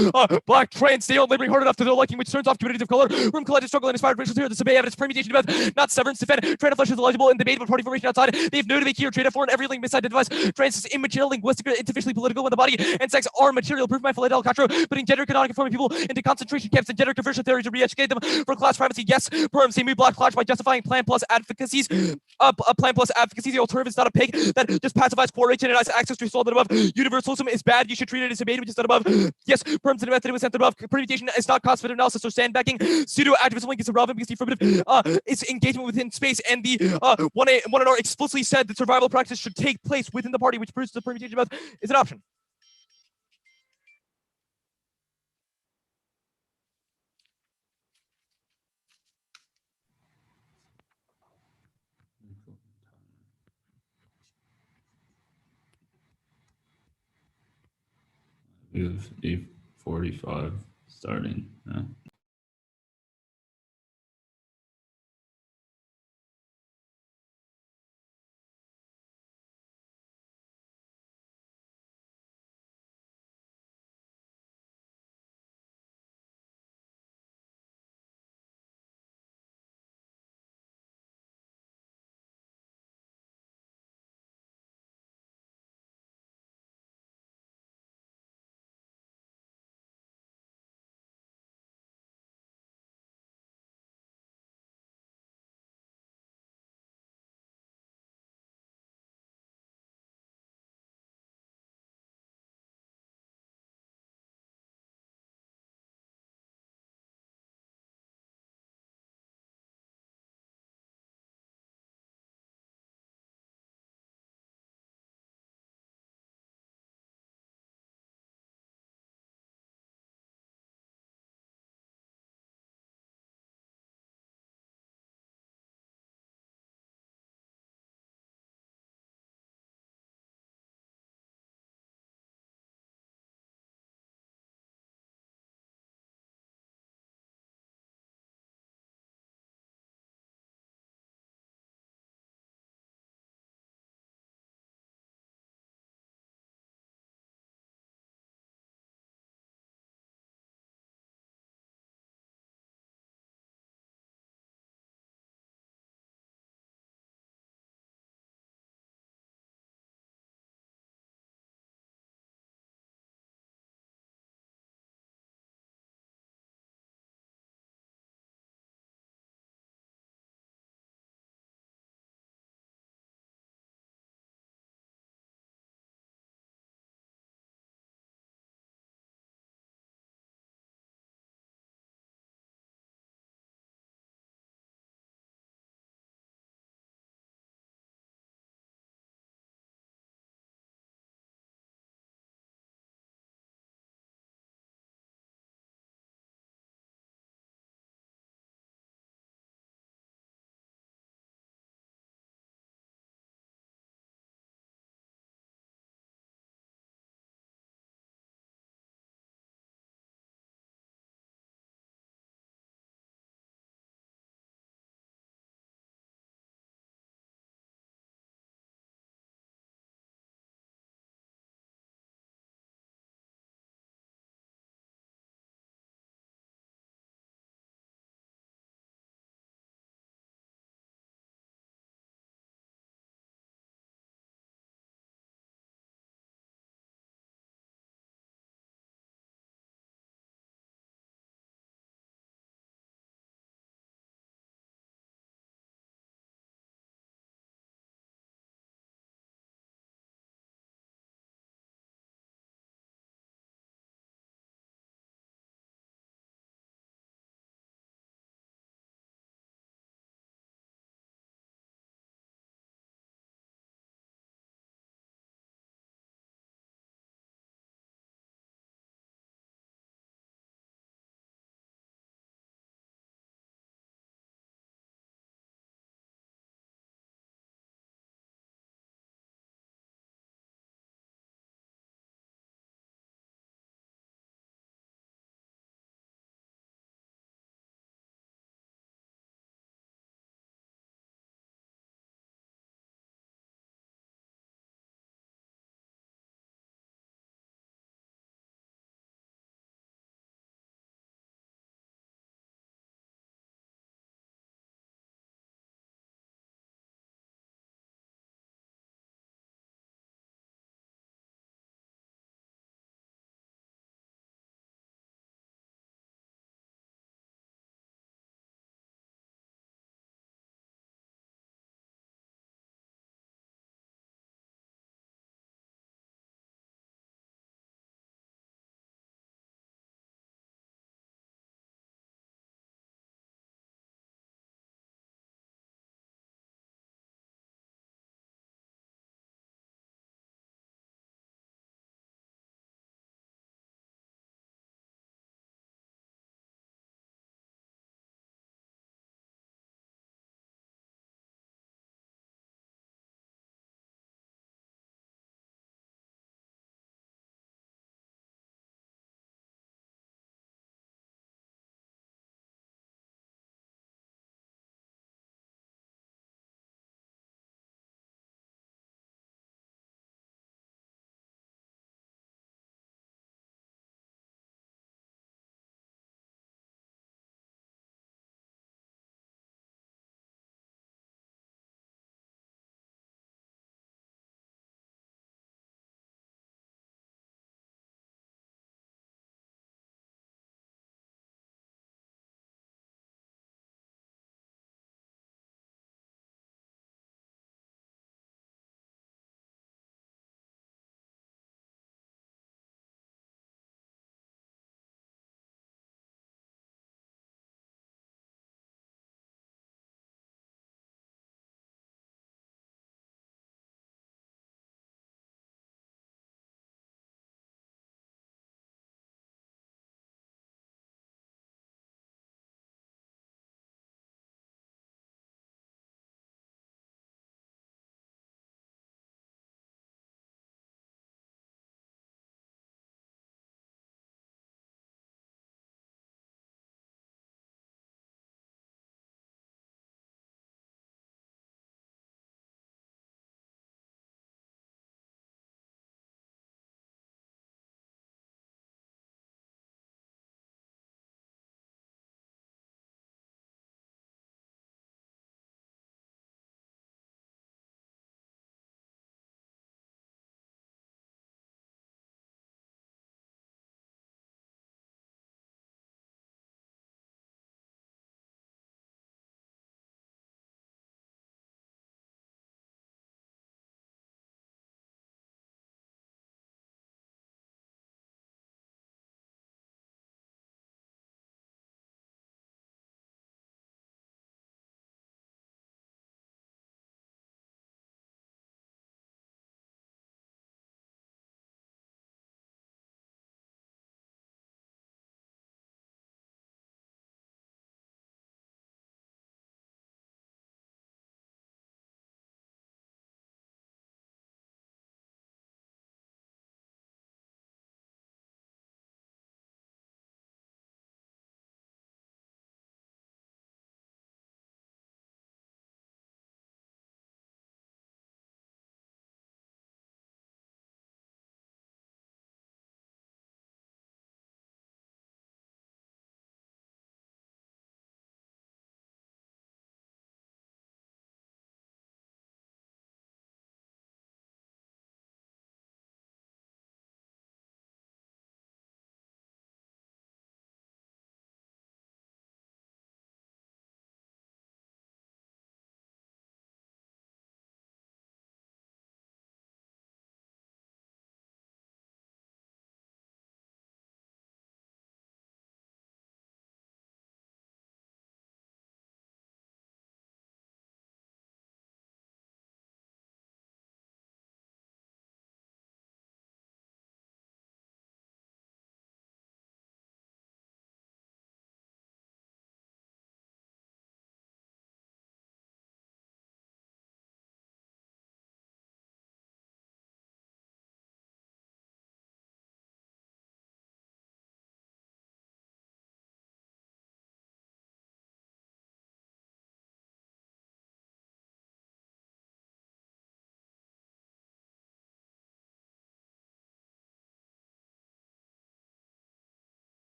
Black trans stay on laboring hard enough to their liking, which turns off communities of color. Room collective struggle and inspired racial theory. The debate evidence permutation of not severance defend. Trans flesh is illegible in debate of party formation outside. They have no debate here. Trade for and every link misidentifies. Trans is immaterial, linguistic, insufficiently political. When the body and sex are material. Proof by Fidel Castro putting gender canonic conforming people into concentration camps and gender conversion theory to re-educate them for class primacy. Yes, perms they move Black clash by justifying plan plus advocacies. Plan plus advocacy. The alternative is not a pig that just pacifies poor rich and denies access to soul that above. Universalism is bad. You should treat it as a bait, which is not above. Yes, perms and method was sent above. Permutation is not cost benefit analysis or sandbagging. Pseudo activism link is irrelevant because the affirmative is engagement within space, and the one and R explicitly said that survival practice should take place within the party, which proves the permutation method is an option. We have 8:45 starting now.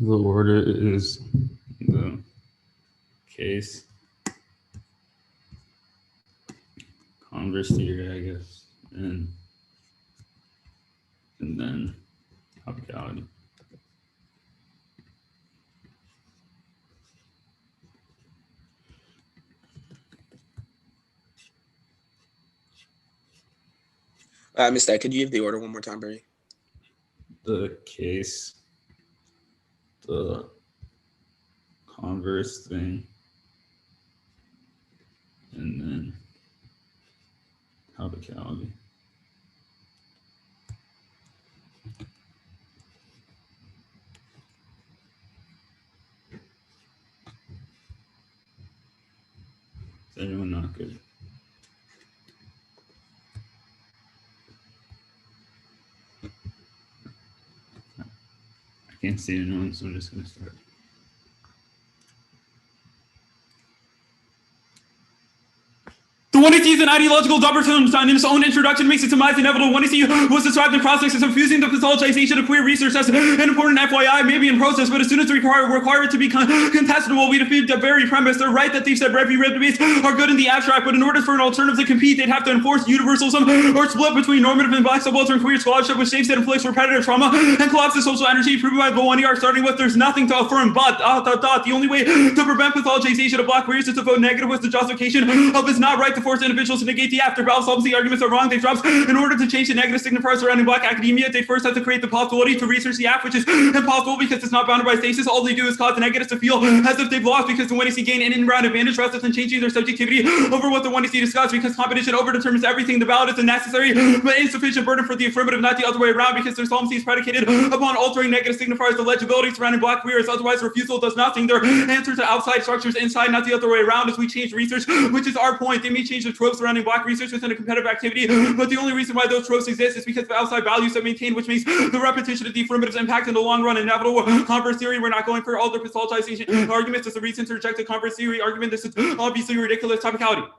The order is the case, converse theory, I guess, and then topicality. I missed that. Could you give the order one more time, Barry? The case, the converse thing, and then topicality. Is anyone not good? I can't see anyone, so I'm just going to start. The 1AC is an ideological double term in its own introduction makes its demise inevitable. 1AC was described in cross-text as infusing the pathologization of queer research as an important FYI, maybe in process, but as soon as require it to be contestable, we defeat the very premise. They're right that they've said every rib debates are good in the abstract, but in order for an alternative to compete, they'd have to enforce universalism or split between normative and black subaltern queer scholarship, which saves it inflicts repetitive trauma and collapses social energy, proven by the 1ER, starting with there's nothing to affirm, but the only way to prevent pathologization of black queers is to vote negative with the justification of it's not right to force individuals to negate the after. Solves the arguments are wrong. They drops in order to change the negative signifiers surrounding black academia. They first have to create the possibility to research the app, which is impossible because it's not bounded by stasis. All they do is cause the negatives to feel as if they've lost because the 1AC gain an in-round advantage rather than changing their subjectivity over what the 1AC discussed, because competition overdetermines everything. The ballot is a necessary but insufficient burden for the affirmative, not the other way around, because their solvency is predicated upon altering negative signifiers the legibility surrounding black queers. Otherwise, refusal does nothing. Their answer to outside structures inside, not the other way around. As we change research, which is our point, they may change the tropes surrounding black research within a competitive activity, but the only reason why those tropes exist is because of outside values that maintain, which makes the repetition of the affirmative's impact in the long run inevitable. Converse theory, we're not going for all the pathologization arguments as a reason to reject the converse theory argument. This is obviously ridiculous topicality.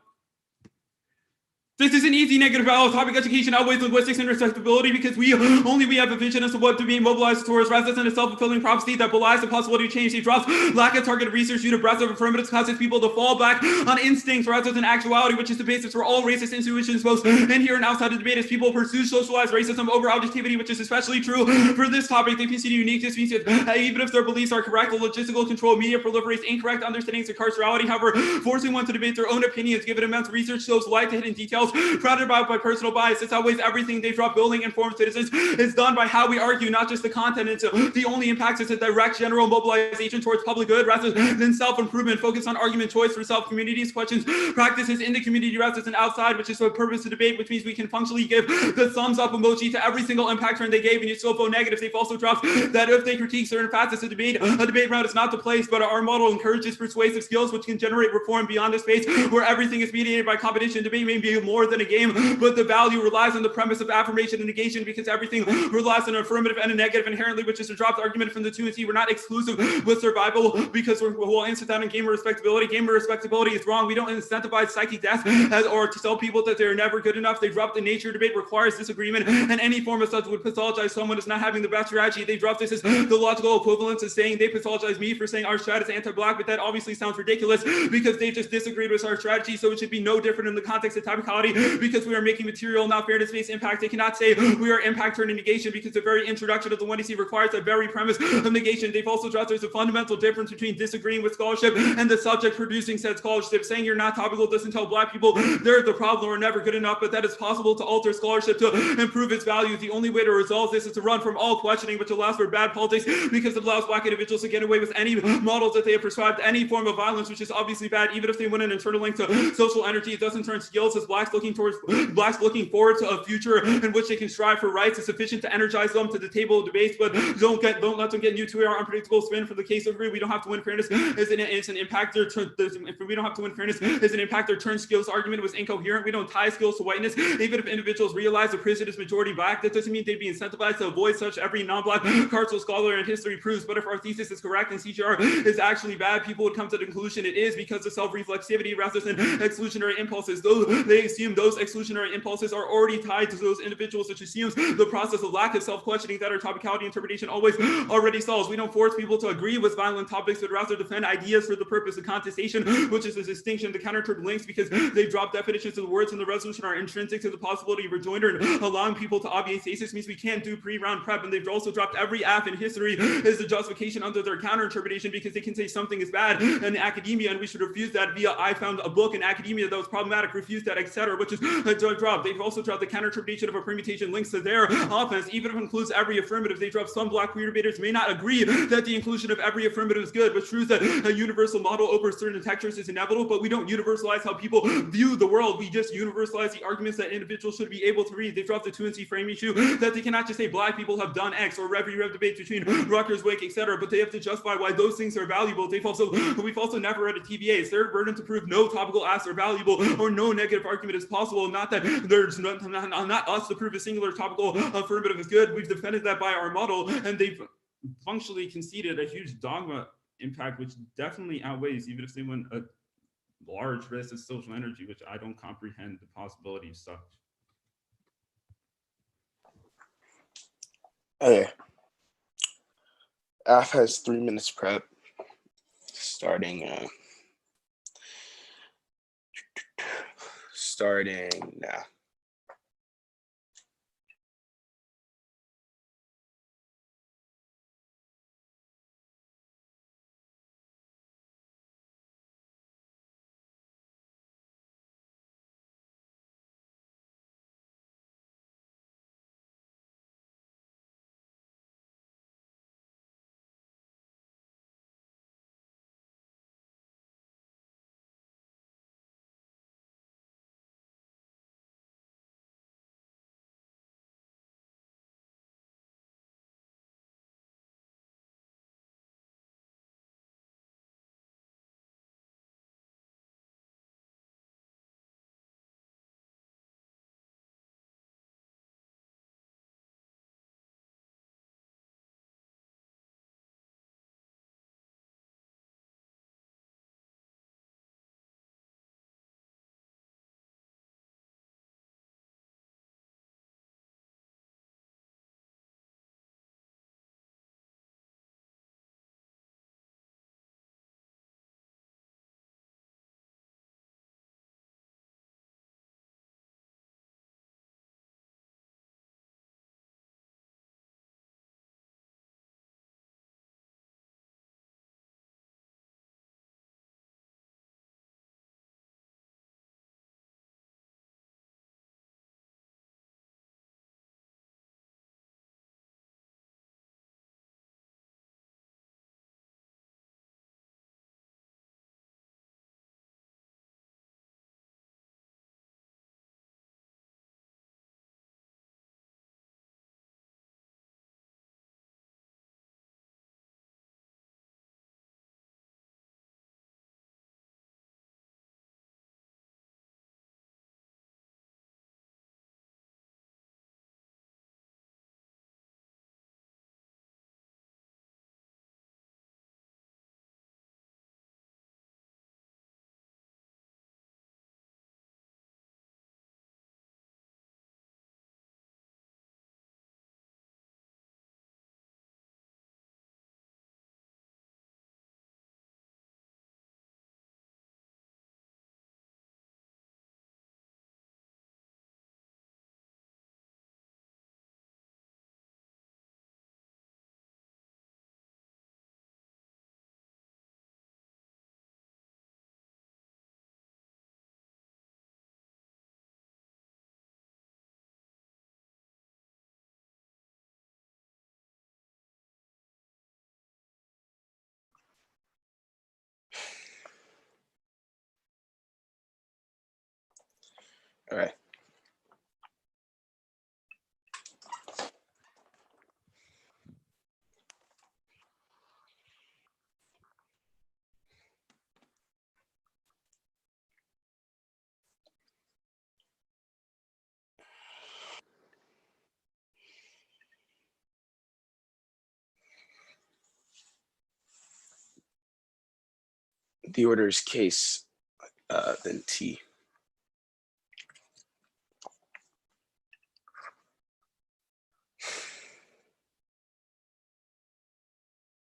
This is an easy negative value. Topic education outweighs linguistics and respectability because we have a vision as to what to be mobilized towards rather than a self-fulfilling prophecy that belies the possibility of change. These drops lack of targeted research due to breadth of affirmatives causes people to fall back on instincts rather than actuality, which is the basis for all racist intuitions both in here and outside the debate as people pursue socialized racism over objectivity, which is especially true for this topic. They concede uniqueness means that even if their beliefs are correct, the logistical control of media proliferates incorrect understandings of carcerality. However, forcing one to debate their own opinions given immense research shows light to hidden details crowded by personal bias. This outweighs everything. They drop building informed citizens. It's done by how we argue, not just the content. It's the only impact is a direct general mobilization towards public good rather than self-improvement. Focus on argument choice for self-communities, questions, practices in the community rather than outside, which is the purpose of debate, which means we can functionally give the thumbs up emoji to every single impact turn they gave, and you still vote negative. They've also dropped that if they critique certain facets of debate, a debate round is not the place, but our model encourages persuasive skills, which can generate reform beyond a space where everything is mediated by competition. Debate may be more than a game, but the value relies on the premise of affirmation and negation because everything relies on an affirmative and a negative inherently, which is a dropped argument from the 2C. We're not exclusive with survival because we'll insist that on gamer respectability. Gamer respectability is wrong. We don't incentivize psychic death or to tell people that they're never good enough. They drop the nature debate requires disagreement, and any form of such would pathologize someone as not having the best strategy. They drop this as the logical equivalence of saying they pathologize me for saying our strategy is anti-black, but that obviously sounds ridiculous because they just disagreed with our strategy. So it should be no different in the context of topicality because we are making material, not fairness-based impact. They cannot say we are impact turning negation because the very introduction of the 1DC requires that very premise of negation. They've also dropped there's a fundamental difference between disagreeing with scholarship and the subject producing said scholarship. Saying you're not topical doesn't tell black people they're the problem or never good enough, but that it's possible to alter scholarship to improve its value. The only way to resolve this is to run from all questioning, which allows for bad politics because it allows black individuals to get away with any models that they have prescribed, any form of violence, which is obviously bad. Even if they win an internal link to social energy, it doesn't turn skills as blacks looking forward to a future in which they can strive for rights is sufficient to energize them to the table of debates, but don't let them get new 2AR unpredictable spin for the case of agree. We don't have to win fairness is an impact their turn. We don't have to win fairness is an impact their turn skills argument was incoherent. We don't tie skills to whiteness. Even if individuals realize the prison is majority black, that doesn't mean they'd be incentivized to avoid such every non-black carceral scholar in history proves. But if our thesis is correct and CGR is actually bad, people would come to the conclusion it is because of self-reflexivity rather than exclusionary impulses. Though they assume those exclusionary impulses are already tied to those individuals, which assumes the process of lack of self-questioning that our topicality interpretation already solves. We don't force people to agree with violent topics, but rather defend ideas for the purpose of contestation, which is a distinction. The counter-interpret links, because they drop definitions of the words in the resolution, are intrinsic to the possibility of rejoinder, and allowing people to obviate stasis means we can't do pre-round prep. And they've also dropped every F in history as the justification under their counter-interpretation, because they can say something is bad in academia, and we should refuse that via I found a book in academia that was problematic, refuse that, etc., which is dropped. They've also dropped the counter-interpretation of a permutation links to their offense, even if it includes every affirmative. They drop some Black queer debaters may not agree that the inclusion of every affirmative is good, but true that a universal model over certain textures is inevitable, but we don't universalize how people view the world. We just universalize the arguments that individuals should be able to read. They dropped the 2NC frame issue that they cannot just say Black people have done X or every debate between Rutgers, Wake, etc., but they have to justify why those things are valuable. We've also never read a TVA. It's their burden to prove no topical asks are valuable or no negative argument is possible, not that there's not us to prove a singular topical affirmative is good. We've defended that by our model, and they've functionally conceded a huge dogma impact, which definitely outweighs, even if they win a large risk of social energy, which I don't comprehend the possibility of such. Okay. AF has 3 minutes prep starting now. All right. The order is case, then T.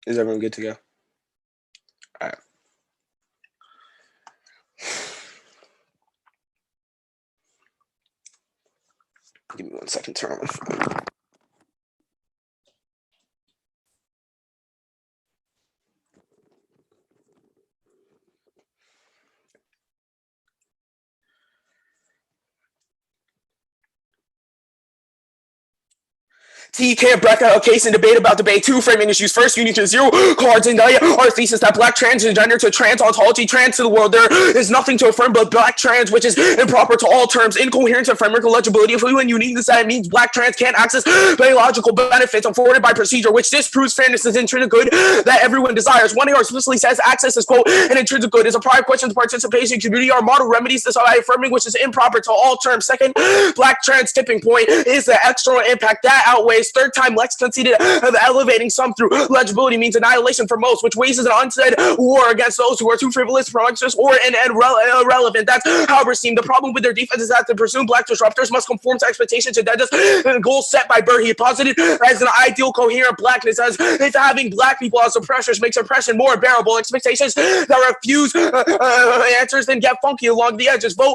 Is everyone good to go? All right. Give me 1 second, turn on my phone. TK bracket a case and debate about debate 2 framing issues. First, you need to zero cards and our thesis that black transgender to trans ontology, trans to the world. There is nothing to affirm but black trans, which is improper to all terms, incoherent to framework legibility. If we and uniqueness, that means black trans can't access biological benefits afforded by procedure, which disproves fairness is intrinsic good that everyone desires. 1AR explicitly says access is, quote, an intrinsic good. Is a prior question to participation community are model remedies to affirming, which is improper to all terms. Second, black trans tipping point is the external impact that outweighs. Third time, Lex conceded of elevating some through legibility means annihilation for most, which wages an unsaid war against those who are too frivolous, promiscuous, or irrelevant. That's however seemed. The problem with their defense is that the presumed black disruptors must conform to expectations and agendas and goals set by Burr. He posited as an ideal coherent blackness, as if having black people as oppressors makes oppression more bearable. Expectations that refuse answers then get funky along the edges. Vote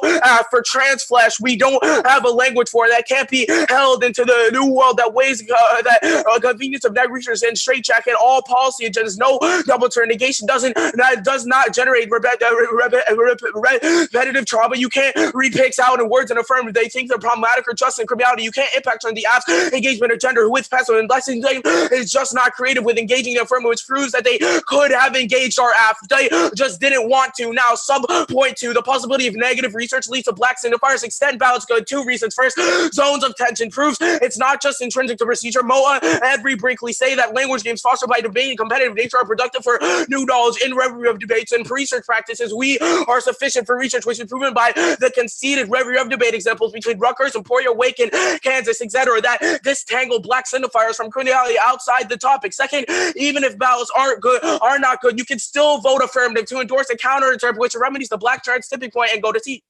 for trans flesh. We don't have a language for it that can't be held into the new world that weighs that convenience of negligence and straitjacket all policy agendas. No double turn negation does not generate repetitive trauma. You can't read pics out in words and affirm if they think they're problematic or just in criminality. You can't impact on the app's engagement of gender with pencil, and Lexington is just not creative with engaging the affirmative, which proves that they could have engaged our app. They just didn't want to. Now, sub point 2, the possibility of negative research leads to black signifiers extend balance good. 2 reasons. First, zones of tension proves it's not just intrinsic to procedure. Moa and Brinkley say that language games fostered by debate and competitive nature are productive for new knowledge in review of debates and research practices. We are sufficient for research, which is proven by the conceded review of debate examples between Rutgers, Emporia, Wake, and Kansas, etc., that disentangle black signifiers from criminality outside the topic. Second, even if ballots are not good, you can still vote affirmative to endorse a counter-interpret which remedies the black trans tipping point and go to seat.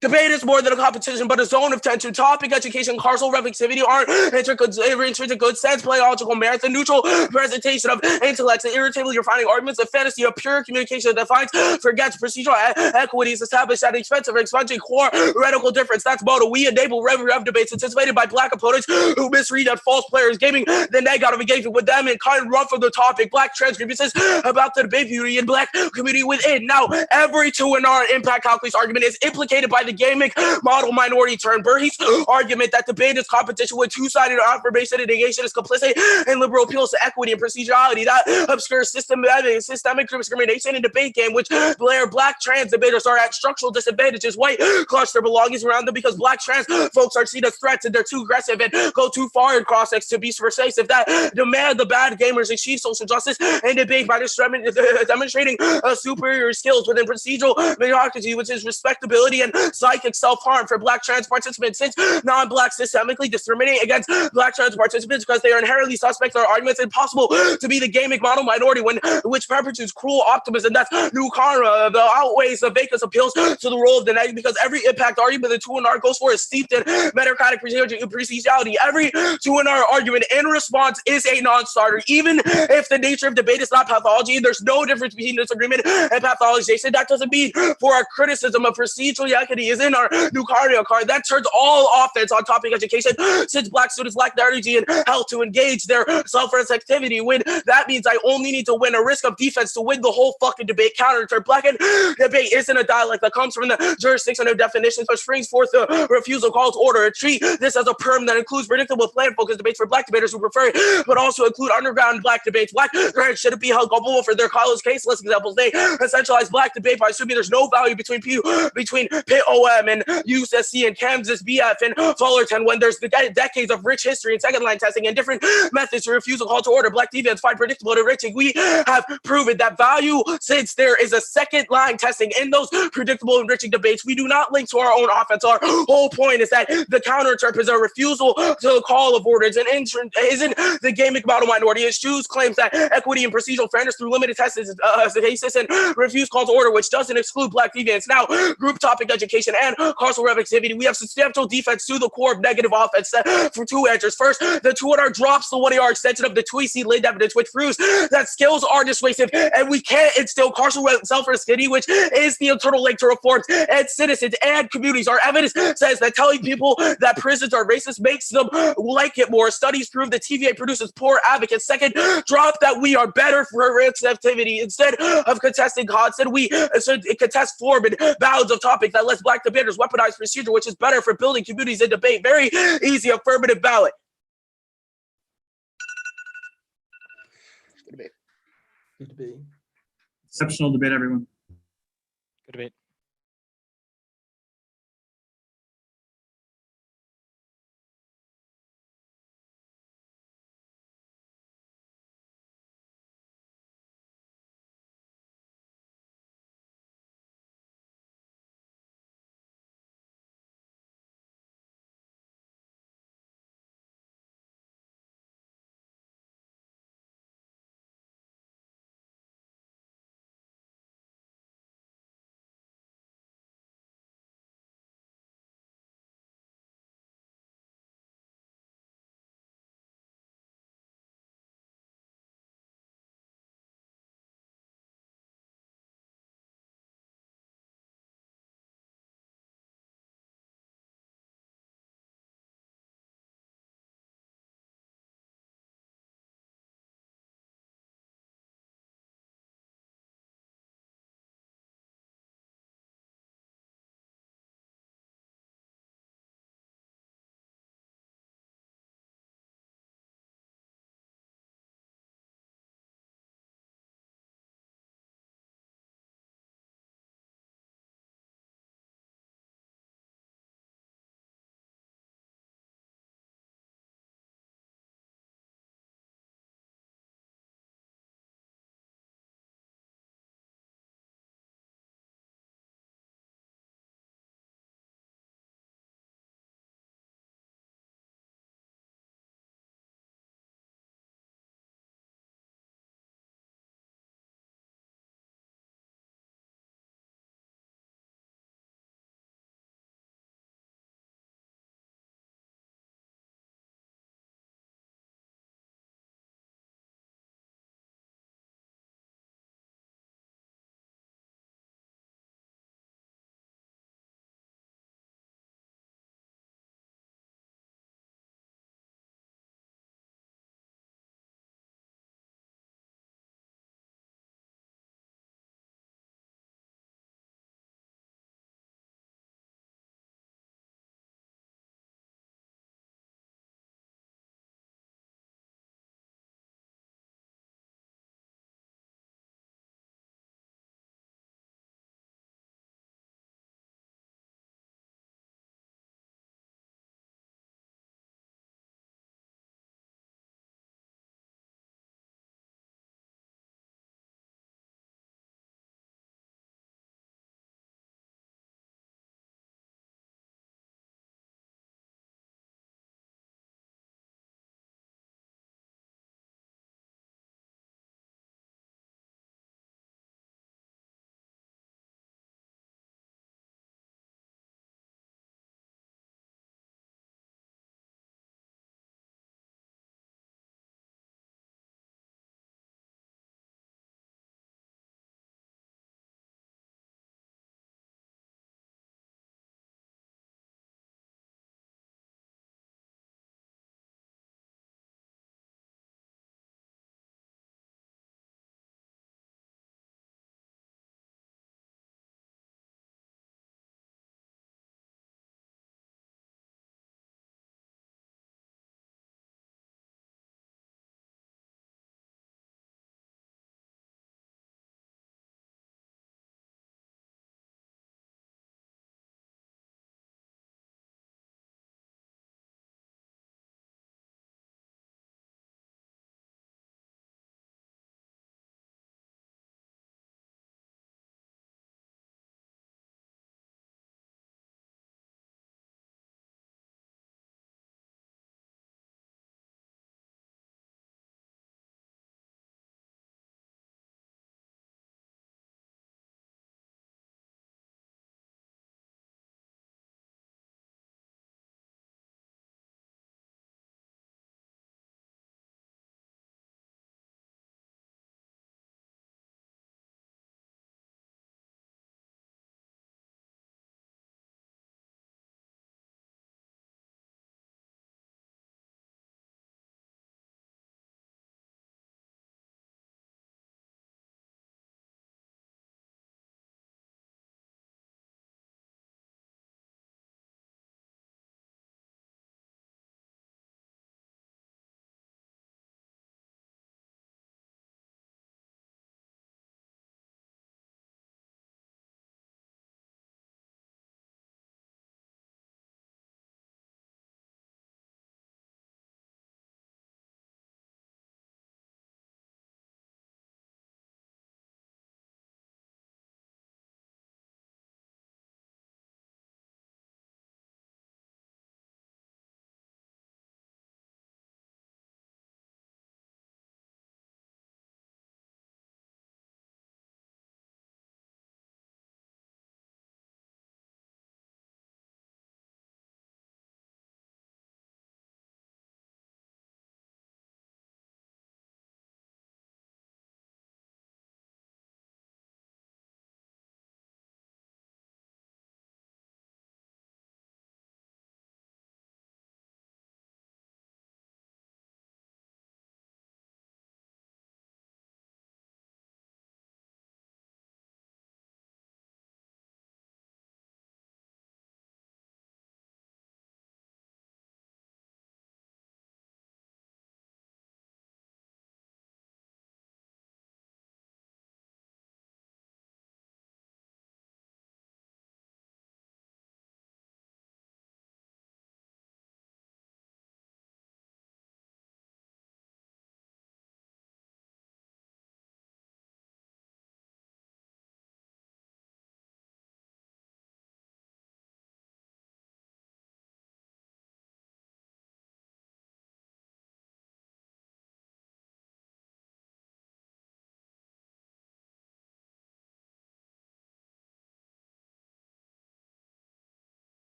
Debate is more than a competition, but a zone of tension. Topic, education, causal reflexivity aren't intrinsic good sense, biological merits, a neutral presentation of intellects, and irritably refining arguments, a fantasy of pure communication that defines, forgets procedural equities established at the expense of expunging core radical difference. That's motto. We enable rev debates anticipated by black opponents who misread that false players, gaming the neg out of engagement with them and kind of run from the topic. Black trans grievances about the debate community and black community within. Now, every 2 in our impact calculus argument is implicated by the gamic model minority term. Burry's argument that debate is competition with two-sided affirmation and negation is complicit in liberal appeals to equity and procedurality. That obscures systemic discrimination in debate game, which black trans debaters are at structural disadvantages. White cluster belongings around them because black trans folks are seen as threats and they're too aggressive and go too far in cross-ex to be persuasive. That demand the bad gamers achieve social justice and debate by demonstrating superior skills within procedural mediocrity, which is respectability and psychic self-harm for black trans participants. Since non-black systemically discriminate against black trans participants because they are inherently suspect, their arguments impossible to be the gamic model minority which perpetuates cruel optimism. That's new karma. The outweighs the vacant appeals to the role of the negative because every impact argument the 2NR goes for is steeped in meritocratic procedurality. Every 2NR argument in response is a non-starter. Even if the nature of debate is not pathology, there's no difference between disagreement and pathologization. That doesn't mean for our criticism of procedural equity is in our new cardio card. That turns all offense on topic education since black students lack the energy and health to engage their self-activity. When that means I only need to win a risk of defense to win the whole fucking debate counter. Black debate isn't a dialect that comes from the jurisdiction of definitions but springs forth the refusal calls order. Treat this as a perm that includes predictable plan-focused debates for black debaters who prefer it, but also include underground black debates. Black grants shouldn't be held culpable for their college case list examples. They essentialize black debate by assuming there's no value between Pitt OM and USC and Kansas BF and Fullerton when there's the decades of rich history and second line testing and different methods to refuse a call to order. Black deviants find predictable and enriching. We have proven that value since there is a second line testing in those predictable enriching debates. We do not link to our own offense. Our whole point is that the counter-interp is a refusal to the call of orders and isn't the gamic model minority. It eschews claims that equity and procedural fairness through limited tests is the basis and refuse call to order, which doesn't exclude black deviants. Now, group topic education formation and causal reactivity. We have substantial defense to the core of negative offense for two answers. First, the 200 drops the 1 AR extension of the Tweety lane evidence, which proves that skills are dissuasive and we can't instill causal self-rescindity, which is the internal link to reforms and citizens and communities. Our evidence says that telling people that prisons are racist makes them like it more. Studies prove that TVA produces poor advocates. Second, drop that we are better for reactivity. Instead of contesting constant, we should contest form and bounds of topic that lets Black debaters weaponize procedure, which is better for building communities in debate. Very easy affirmative ballot. Good debate. Exceptional debate, everyone. Good debate.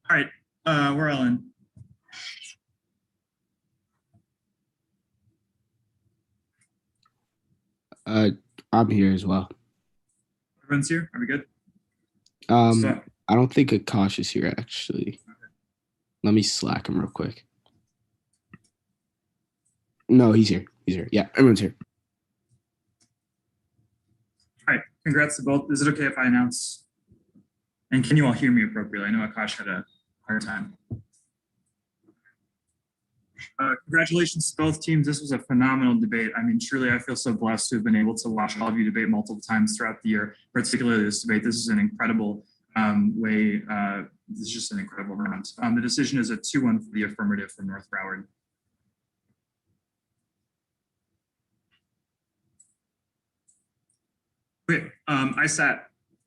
All right, we're all in. I'm here as well. Everyone's here? Are we good? I don't think Akash is here actually. Let me Slack him real quick. No, he's here. He's here. Yeah, everyone's here. All right, congrats to both. Is it okay if I announce? And can you all hear me appropriately? I know Akash had a hard time. Congratulations to both teams. This was a phenomenal debate. I mean, truly, I feel so blessed to have been able to watch all of you debate multiple times throughout the year, particularly this debate. This is an incredible this is just an incredible round. The decision is a 2-1 for the affirmative from North Broward. Okay, I sat.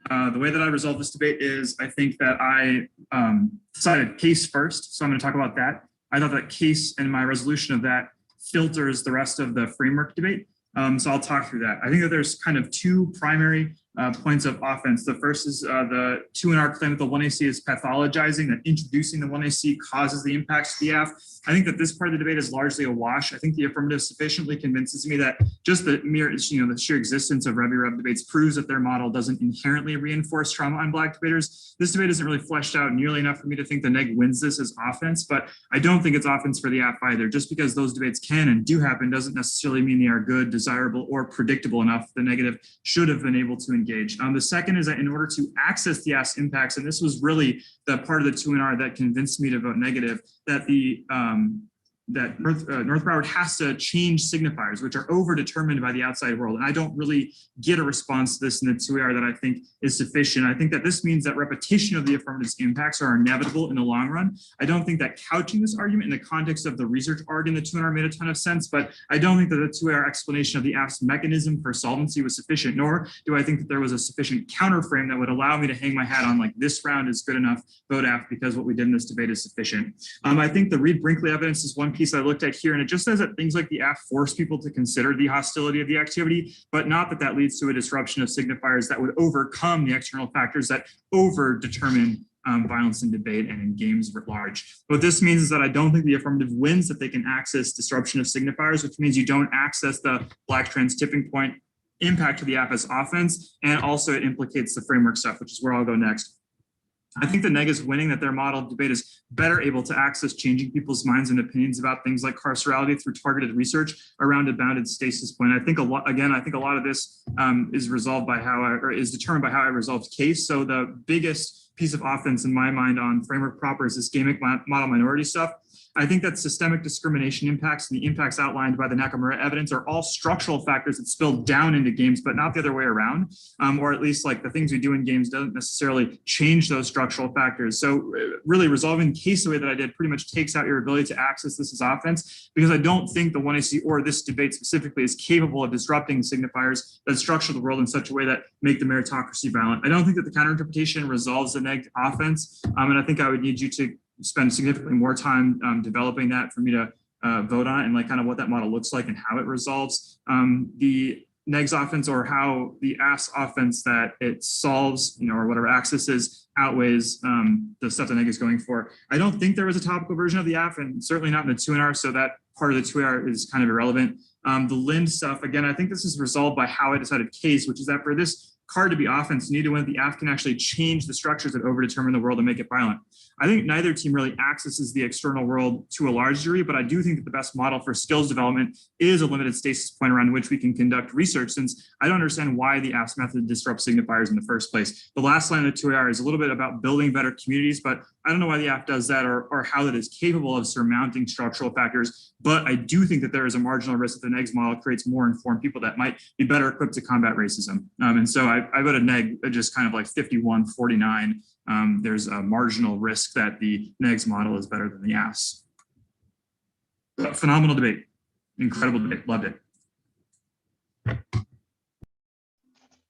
The way that I resolved this debate is I think that I decided case first, so I'm going to talk about that. I thought that case and my resolution of that filters the rest of the framework debate. So I'll talk through that. I think that there's kind of two primary points of offense. The first is the 2NR claim that the 1AC is pathologizing, that introducing the 1AC causes the impacts to the AF. I think that this part of the debate is largely a wash. I think the affirmative sufficiently convinces me that just the mere, the sheer existence of Rev debates proves that their model doesn't inherently reinforce trauma on Black debaters. This debate isn't really fleshed out nearly enough for me to think the neg wins this as offense, but I don't think it's offense for the AF either. Just because those debates can and do happen doesn't necessarily mean they are good, desirable, or predictable enough. The negative should have been able to engage. The second is that in order to access the AF's impacts, and this was really the part of the 2NR that convinced me to vote negative, that the North Broward has to change signifiers, which are overdetermined by the outside world. And I don't really get a response to this in the 2AR that I think is sufficient. I think that this means that repetition of the affirmative's impacts are inevitable in the long run. I don't think that couching this argument in the context of the research art in the 2NR made a ton of sense, but I don't think that the 2AR explanation of the AF's mechanism for solvency was sufficient, nor do I think that there was a sufficient counterframe that would allow me to hang my hat on like this round is good enough, vote AF because what we did in this debate is sufficient. I think the Reed-Brinkley evidence is one piece I looked at here, and it just says that things like the AF force people to consider the hostility of the activity, but not that that leads to a disruption of signifiers that would overcome the external factors that over-determine violence in debate and in games writ large. What this means is that I don't think the affirmative wins that they can access disruption of signifiers, which means you don't access the Black trans tipping point impact to the AF as offense, and also it implicates the framework stuff, which is where I'll go next. I think the neg is winning that their model of debate is better able to access changing people's minds and opinions about things like carcerality through targeted research around a bounded stasis point. I think a lot of this is resolved by is determined by how I resolved case. So the biggest piece of offense in my mind on framework proper is this gamic model minority stuff. I think that systemic discrimination impacts and the impacts outlined by the Nakamura evidence are all structural factors that spill down into games, but not the other way around, or at least like the things we do in games doesn't necessarily change those structural factors. So really resolving the case the way that I did pretty much takes out your ability to access this as offense, because I don't think the 1AC or this debate specifically is capable of disrupting signifiers that structure the world in such a way that make the meritocracy violent. I don't think that the counterinterpretation resolves the neg offense, and I think I would need you to spend significantly more time developing that for me to vote on it, and like kind of what that model looks like and how it resolves the negs offense, or how the AS offense that it solves, or whatever axis is, outweighs the stuff the neg is going for. I don't think there was a topical version of the AF, and certainly not in the 2NR, so that part of the 2NR is kind of irrelevant. The Lind stuff, again, I think this is resolved by how I decided case, which is that for this card to be offense, you need to win that the AF can actually change the structures that overdetermine the world and make it violent. I think neither team really accesses the external world to a large degree, but I do think that the best model for skills development is a limited stasis point around which we can conduct research, since I don't understand why the AF's method disrupts signifiers in the first place. The last line of the 2AR is a little bit about building better communities, but I don't know why the AF does that, or how that is capable of surmounting structural factors. But I do think that there is a marginal risk that the negs model creates more informed people that might be better equipped to combat racism. And so I voted neg just kind of like 51-49. There's a marginal risk that the negs model is better than the AS. Phenomenal debate, incredible debate, loved it.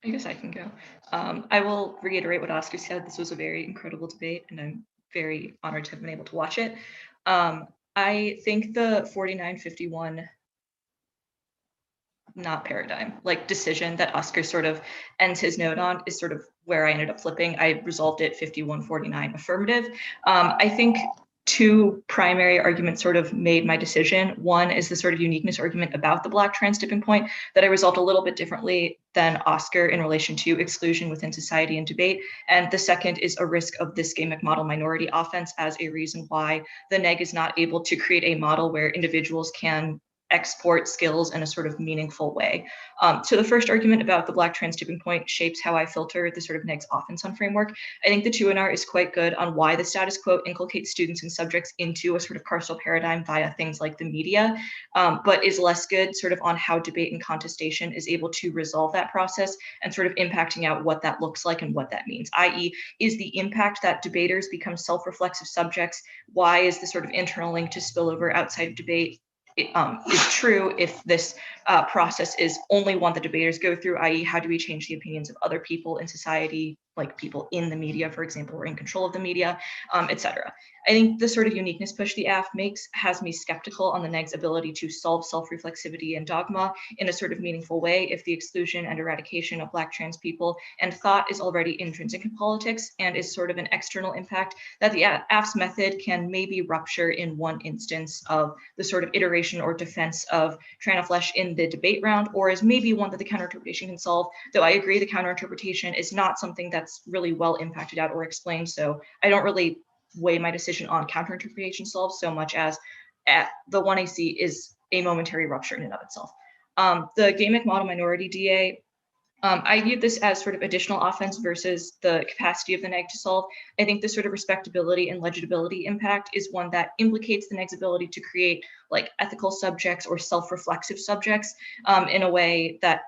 I guess I can go. I will reiterate what Oscar said. This was a very incredible debate, and I'm very honored to have been able to watch it. I think the 49-51 not paradigm, like decision that Oscar sort of ends his note on is sort of where I ended up flipping. I resolved it 51-49 affirmative. I think two primary arguments sort of made my decision. One is the sort of uniqueness argument about the Black trans tipping point that I resolved a little bit differently than Oscar in relation to exclusion within society and debate. And the second is a risk of this gamic model minority offense as a reason why the neg is not able to create a model where individuals can export skills in a sort of meaningful way. So the first argument about the Black trans tipping point shapes how I filter the sort of neg's offense on framework. I think the 2NR is quite good on why the status quo inculcates students and subjects into a sort of carceral paradigm via things like the media, but is less good sort of on how debate and contestation is able to resolve that process and sort of impacting out what that looks like and what that means, i.e. is the impact that debaters become self-reflexive subjects? Why is the sort of internal link to spillover outside of debate is true if this process is only one that debaters go through, i.e. how do we change the opinions of other people in society, like people in the media, for example, or in control of the media, etc. I think the sort of uniqueness push the AF makes has me skeptical on the neg's ability to solve self-reflexivity and dogma in a sort of meaningful way if the exclusion and eradication of Black trans people and thought is already intrinsic in politics and is sort of an external impact that the AF's method can maybe rupture in one instance of the sort of iteration or defense of Trana Flesh in the debate round, or is maybe one that the counterinterpretation can solve, though I agree the counterinterpretation is not something that's really well impacted out or explained, so I don't really weigh my decision on counterinterpretation solves so much as at the 1AC is a momentary rupture in and of itself. The gamic model minority DA, I view this as sort of additional offense versus the capacity of the neg to solve. I think the sort of respectability and legibility impact is one that implicates the neg's ability to create like ethical subjects or self-reflexive subjects in a way that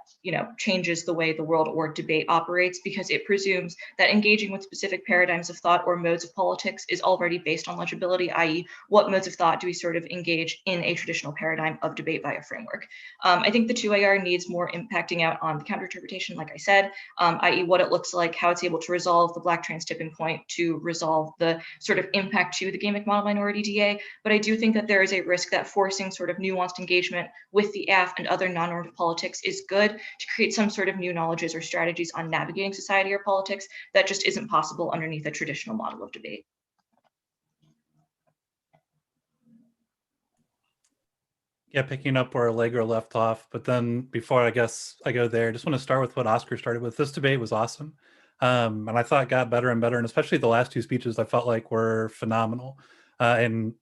changes the way the world or debate operates, because it presumes that engaging with specific paradigms of thought or modes of politics is already based on legibility, i.e. what modes of thought do we sort of engage in a traditional paradigm of debate via framework. I think the 2AR needs more impacting out on the counterinterpretation, like I said, i.e. what it looks like, how it's able to resolve the Black trans tipping point to resolve the sort of impact to the gamic model minority DA. But I do think that there is a risk that forcing sort of nuanced engagement with the AF and other non-normative politics is good to create some sort of new knowledges or strategies on navigating society or politics that just isn't possible underneath a traditional model of debate. Yeah, picking up where Allegro left off, but then before I guess I go there, I just want to start with what Oscar started with. This debate was awesome. And I thought it got better and better, and especially the last two speeches I felt like were phenomenal and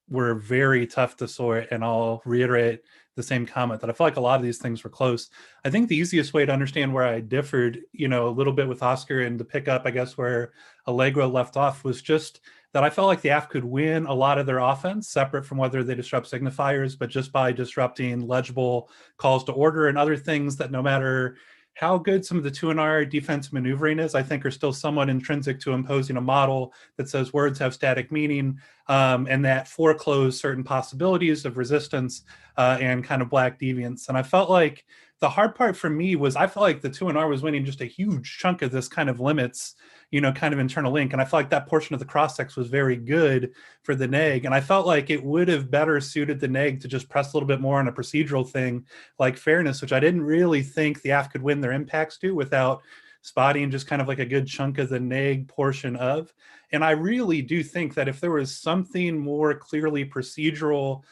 were very tough to sort. And I'll reiterate the same comment that I feel like a lot of these things were close. I think the easiest way to understand where I differed, a little bit with Oscar and to pick up, I guess, where Allegro left off was just that I felt like the AF could win a lot of their offense separate from whether they disrupt signifiers, but just by disrupting legible calls to order and other things that no matter how good some of the 2NR defense maneuvering is, I think are still somewhat intrinsic to imposing a model that says words have static meaning and that foreclose certain possibilities of resistance and kind of Black deviance. And I felt like the hard part for me was I felt like the 2NR was winning just a huge chunk of this kind of limits, kind of internal link. And I felt like that portion of the cross-sex was very good for the neg. And I felt like it would have better suited the neg to just press a little bit more on a procedural thing like fairness, which I didn't really think the AF could win their impacts to without spotting just kind of like a good chunk of the neg portion of. And I really do think that if there was something more clearly procedural,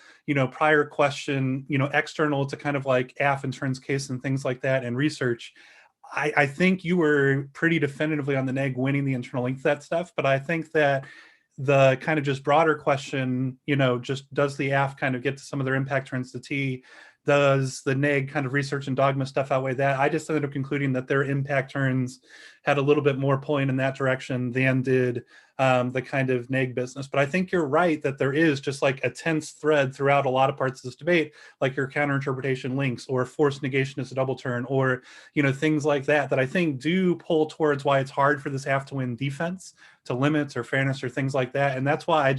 prior question, external to kind of like AF and turns case and things like that and research, I think you were pretty definitively on the neg winning the internal link to that stuff. But I think that the kind of just broader question, just does the AF kind of get to some of their impact turns to T? Does the neg kind of research and dogma stuff outweigh that? I just ended up concluding that their impact turns had a little bit more pulling in that direction than did the kind of neg business. But I think you're right that there is just like a tense thread throughout a lot of parts of this debate, like your counterinterpretation links or forced negation as a double turn or, things like that, that I think do pull towards why it's hard for this AF to win defense to limits or fairness or things like that. And that's why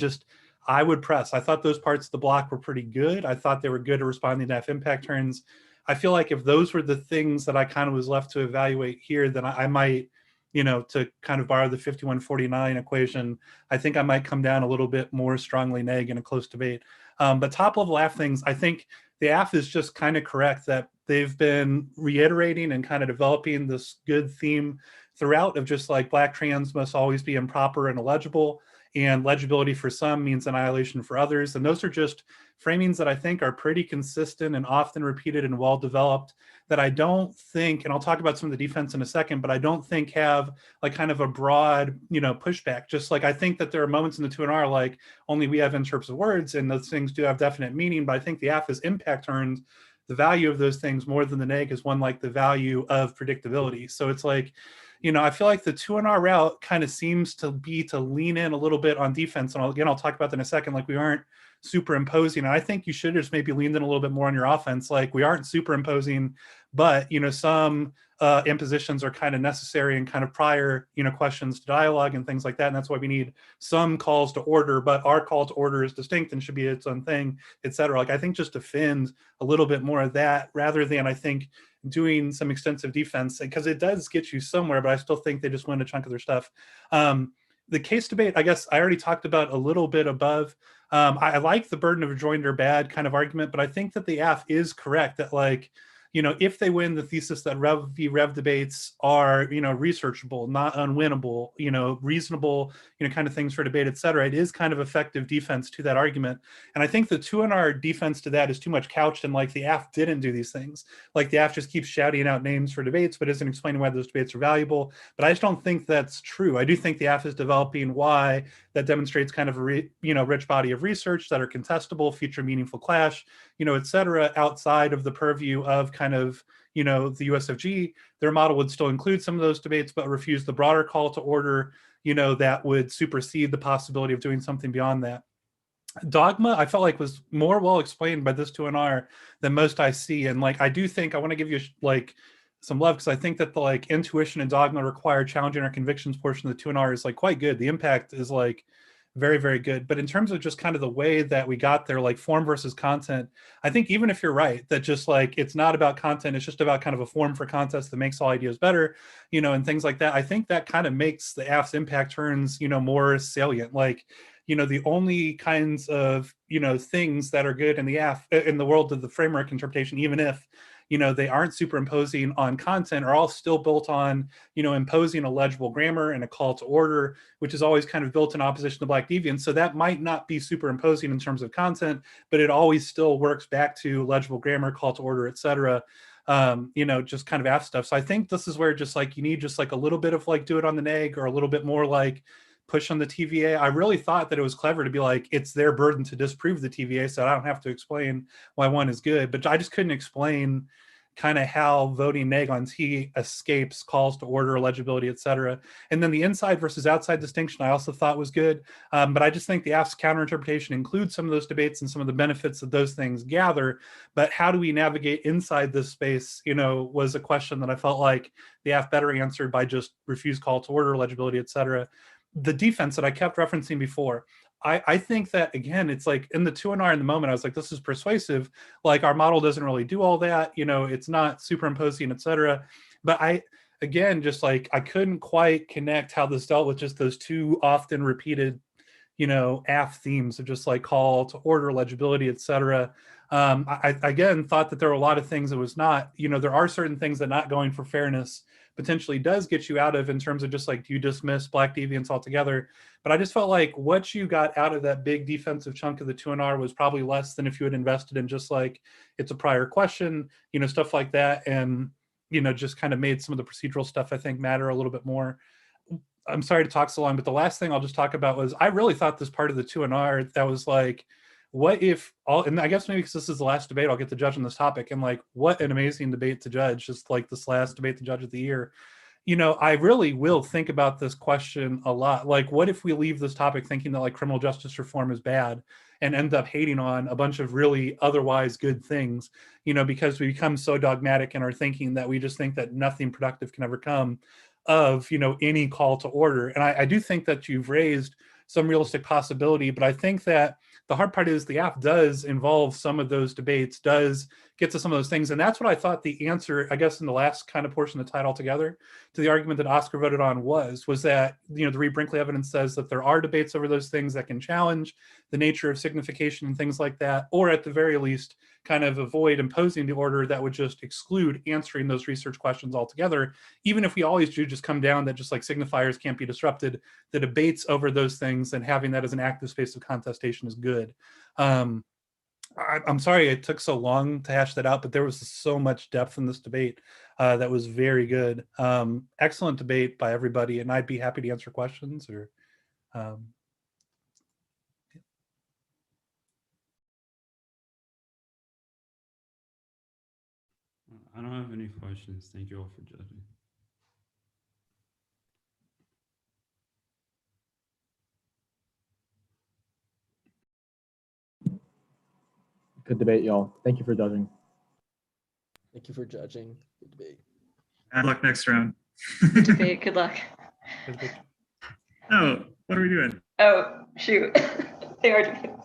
I would press. I thought those parts of the block were pretty good. I thought they were good at responding to F impact turns. I feel like if those were the things that I kind of was left to evaluate here, then I might, to kind of borrow the 51-49 equation, I think I might come down a little bit more strongly neg in a close debate. But top level AF things, I think the AF is just kind of correct that they've been reiterating and kind of developing this good theme throughout of just like black trans must always be improper and illegible, and legibility for some means annihilation for others. And those are just framings that I think are pretty consistent and often repeated and well developed, that I don't think, and I'll talk about some of the defense in a second, but I don't think have like kind of a broad, pushback. Just like I think that there are moments in the 2NR like only we have interps of words and those things do have definite meaning, but I think the AF has impact earned the value of those things more than the neg is one like the value of predictability. So it's like, I feel like the 2NR route kind of seems to be to lean in a little bit on defense. And I'll talk about that in a second. Like we aren't superimposing. And I think you should just maybe lean in a little bit more on your offense. Like we aren't superimposing, but, some impositions are kind of necessary and kind of prior, questions to dialogue and things like that. And that's why we need some calls to order, but our call to order is distinct and should be its own thing, et cetera. Like I think just defend a little bit more of that rather than I think doing some extensive defense, because it does get you somewhere, but I still think they just win a chunk of their stuff. The case debate, I guess I already talked about a little bit above. I like the burden of rejoinder bad kind of argument, but I think that the AF is correct that like, if they win the thesis that Rev v. Rev debates are, researchable, not unwinnable, reasonable, kind of things for debate, et cetera, it is kind of effective defense to that argument. And I think the 2NR defense to that is too much couched in like the AF didn't do these things. Like the AF just keeps shouting out names for debates, but isn't explaining why those debates are valuable. But I just don't think that's true. I do think the AF is developing why that demonstrates kind of a rich body of research that are contestable, feature meaningful clash, et cetera, outside of the purview of kind of, the USFG. Their model would still include some of those debates, but refuse the broader call to order, that would supersede the possibility of doing something beyond that. Dogma, I felt like was more well explained by this 2NR than most I see. And like, I do think I want to give you like some love because I think that the like intuition and dogma required challenging our convictions portion of the 2NR is like quite good. The impact is like very, very good. But in terms of just kind of the way that we got there, like form versus content, I think even if you're right, that just like, it's not about content, it's just about kind of a form for contest that makes all ideas better, and things like that. I think that kind of makes the AF's impact turns, more salient. Like, the only kinds of, things that are good in the AF, in the world of the framework interpretation, even if, they aren't superimposing on content, are all still built on, imposing a legible grammar and a call to order, which is always kind of built in opposition to Black deviance. So that might not be superimposing in terms of content, but it always still works back to legible grammar, call to order, et cetera. Just kind of AF stuff. So I think this is where just like, you need just like a little bit of like do it on the neg or a little bit more like push on the TVA. I really thought that it was clever to be like, it's their burden to disprove the TVA, so I don't have to explain why one is good. But I just couldn't explain kind of how voting neg on T escapes calls to order, legibility, et cetera. And then the inside versus outside distinction I also thought was good. But I just think the AF's counterinterpretation includes some of those debates and some of the benefits that those things gather. But how do we navigate inside this space, was a question that I felt like the AF better answered by just refuse call to order, legibility, et cetera. The defense that I kept referencing before, I think that, again, it's like in the 2NR in the moment, I was like, this is persuasive. Like our model doesn't really do all that, it's not superimposing, et cetera. But again, just like, I couldn't quite connect how this dealt with just those two often repeated, AF themes of just like call to order, legibility, et cetera. I again thought that there were a lot of things that was not, there are certain things that not going for fairness potentially does get you out of in terms of just like, do you dismiss Black deviance altogether? But I just felt like what you got out of that big defensive chunk of the 2NR was probably less than if you had invested in just like, it's a prior question, stuff like that. And, just kind of made some of the procedural stuff I think matter a little bit more. I'm sorry to talk so long, but the last thing I'll just talk about was I really thought this part of the 2NR that was like, what if all, and I guess maybe because this is the last debate I'll get to judge on this topic, and like, what an amazing debate to judge, just like this last debate to judge of the year. I really will think about this question a lot. Like, what if we leave this topic thinking that like criminal justice reform is bad and end up hating on a bunch of really otherwise good things, because we become so dogmatic in our thinking that we just think that nothing productive can ever come of, any call to order. And I do think that you've raised some realistic possibility. But I think that the hard part is the app does involve some of those debates, does get to some of those things. And that's what I thought the answer, I guess, in the last kind of portion of the tie altogether to the argument that Oscar voted on was that, the Reed-Brinkley evidence says that there are debates over those things that can challenge the nature of signification and things like that, or at the very least, kind of avoid imposing the order that would just exclude answering those research questions altogether. Even if we always do just come down that just like signifiers can't be disrupted, the debates over those things and having that as an active space of contestation is good. I'm sorry it took so long to hash that out, but there was so much depth in this debate that was very good. Excellent debate by everybody, and I'd be happy to answer questions or. I don't have any questions. Thank you all for judging. Good debate, y'all. Thank you for judging. Thank you for judging. Good debate. Bad luck next round. Good debate. Good luck. Oh, what are we doing? Oh, shoot. They are debating.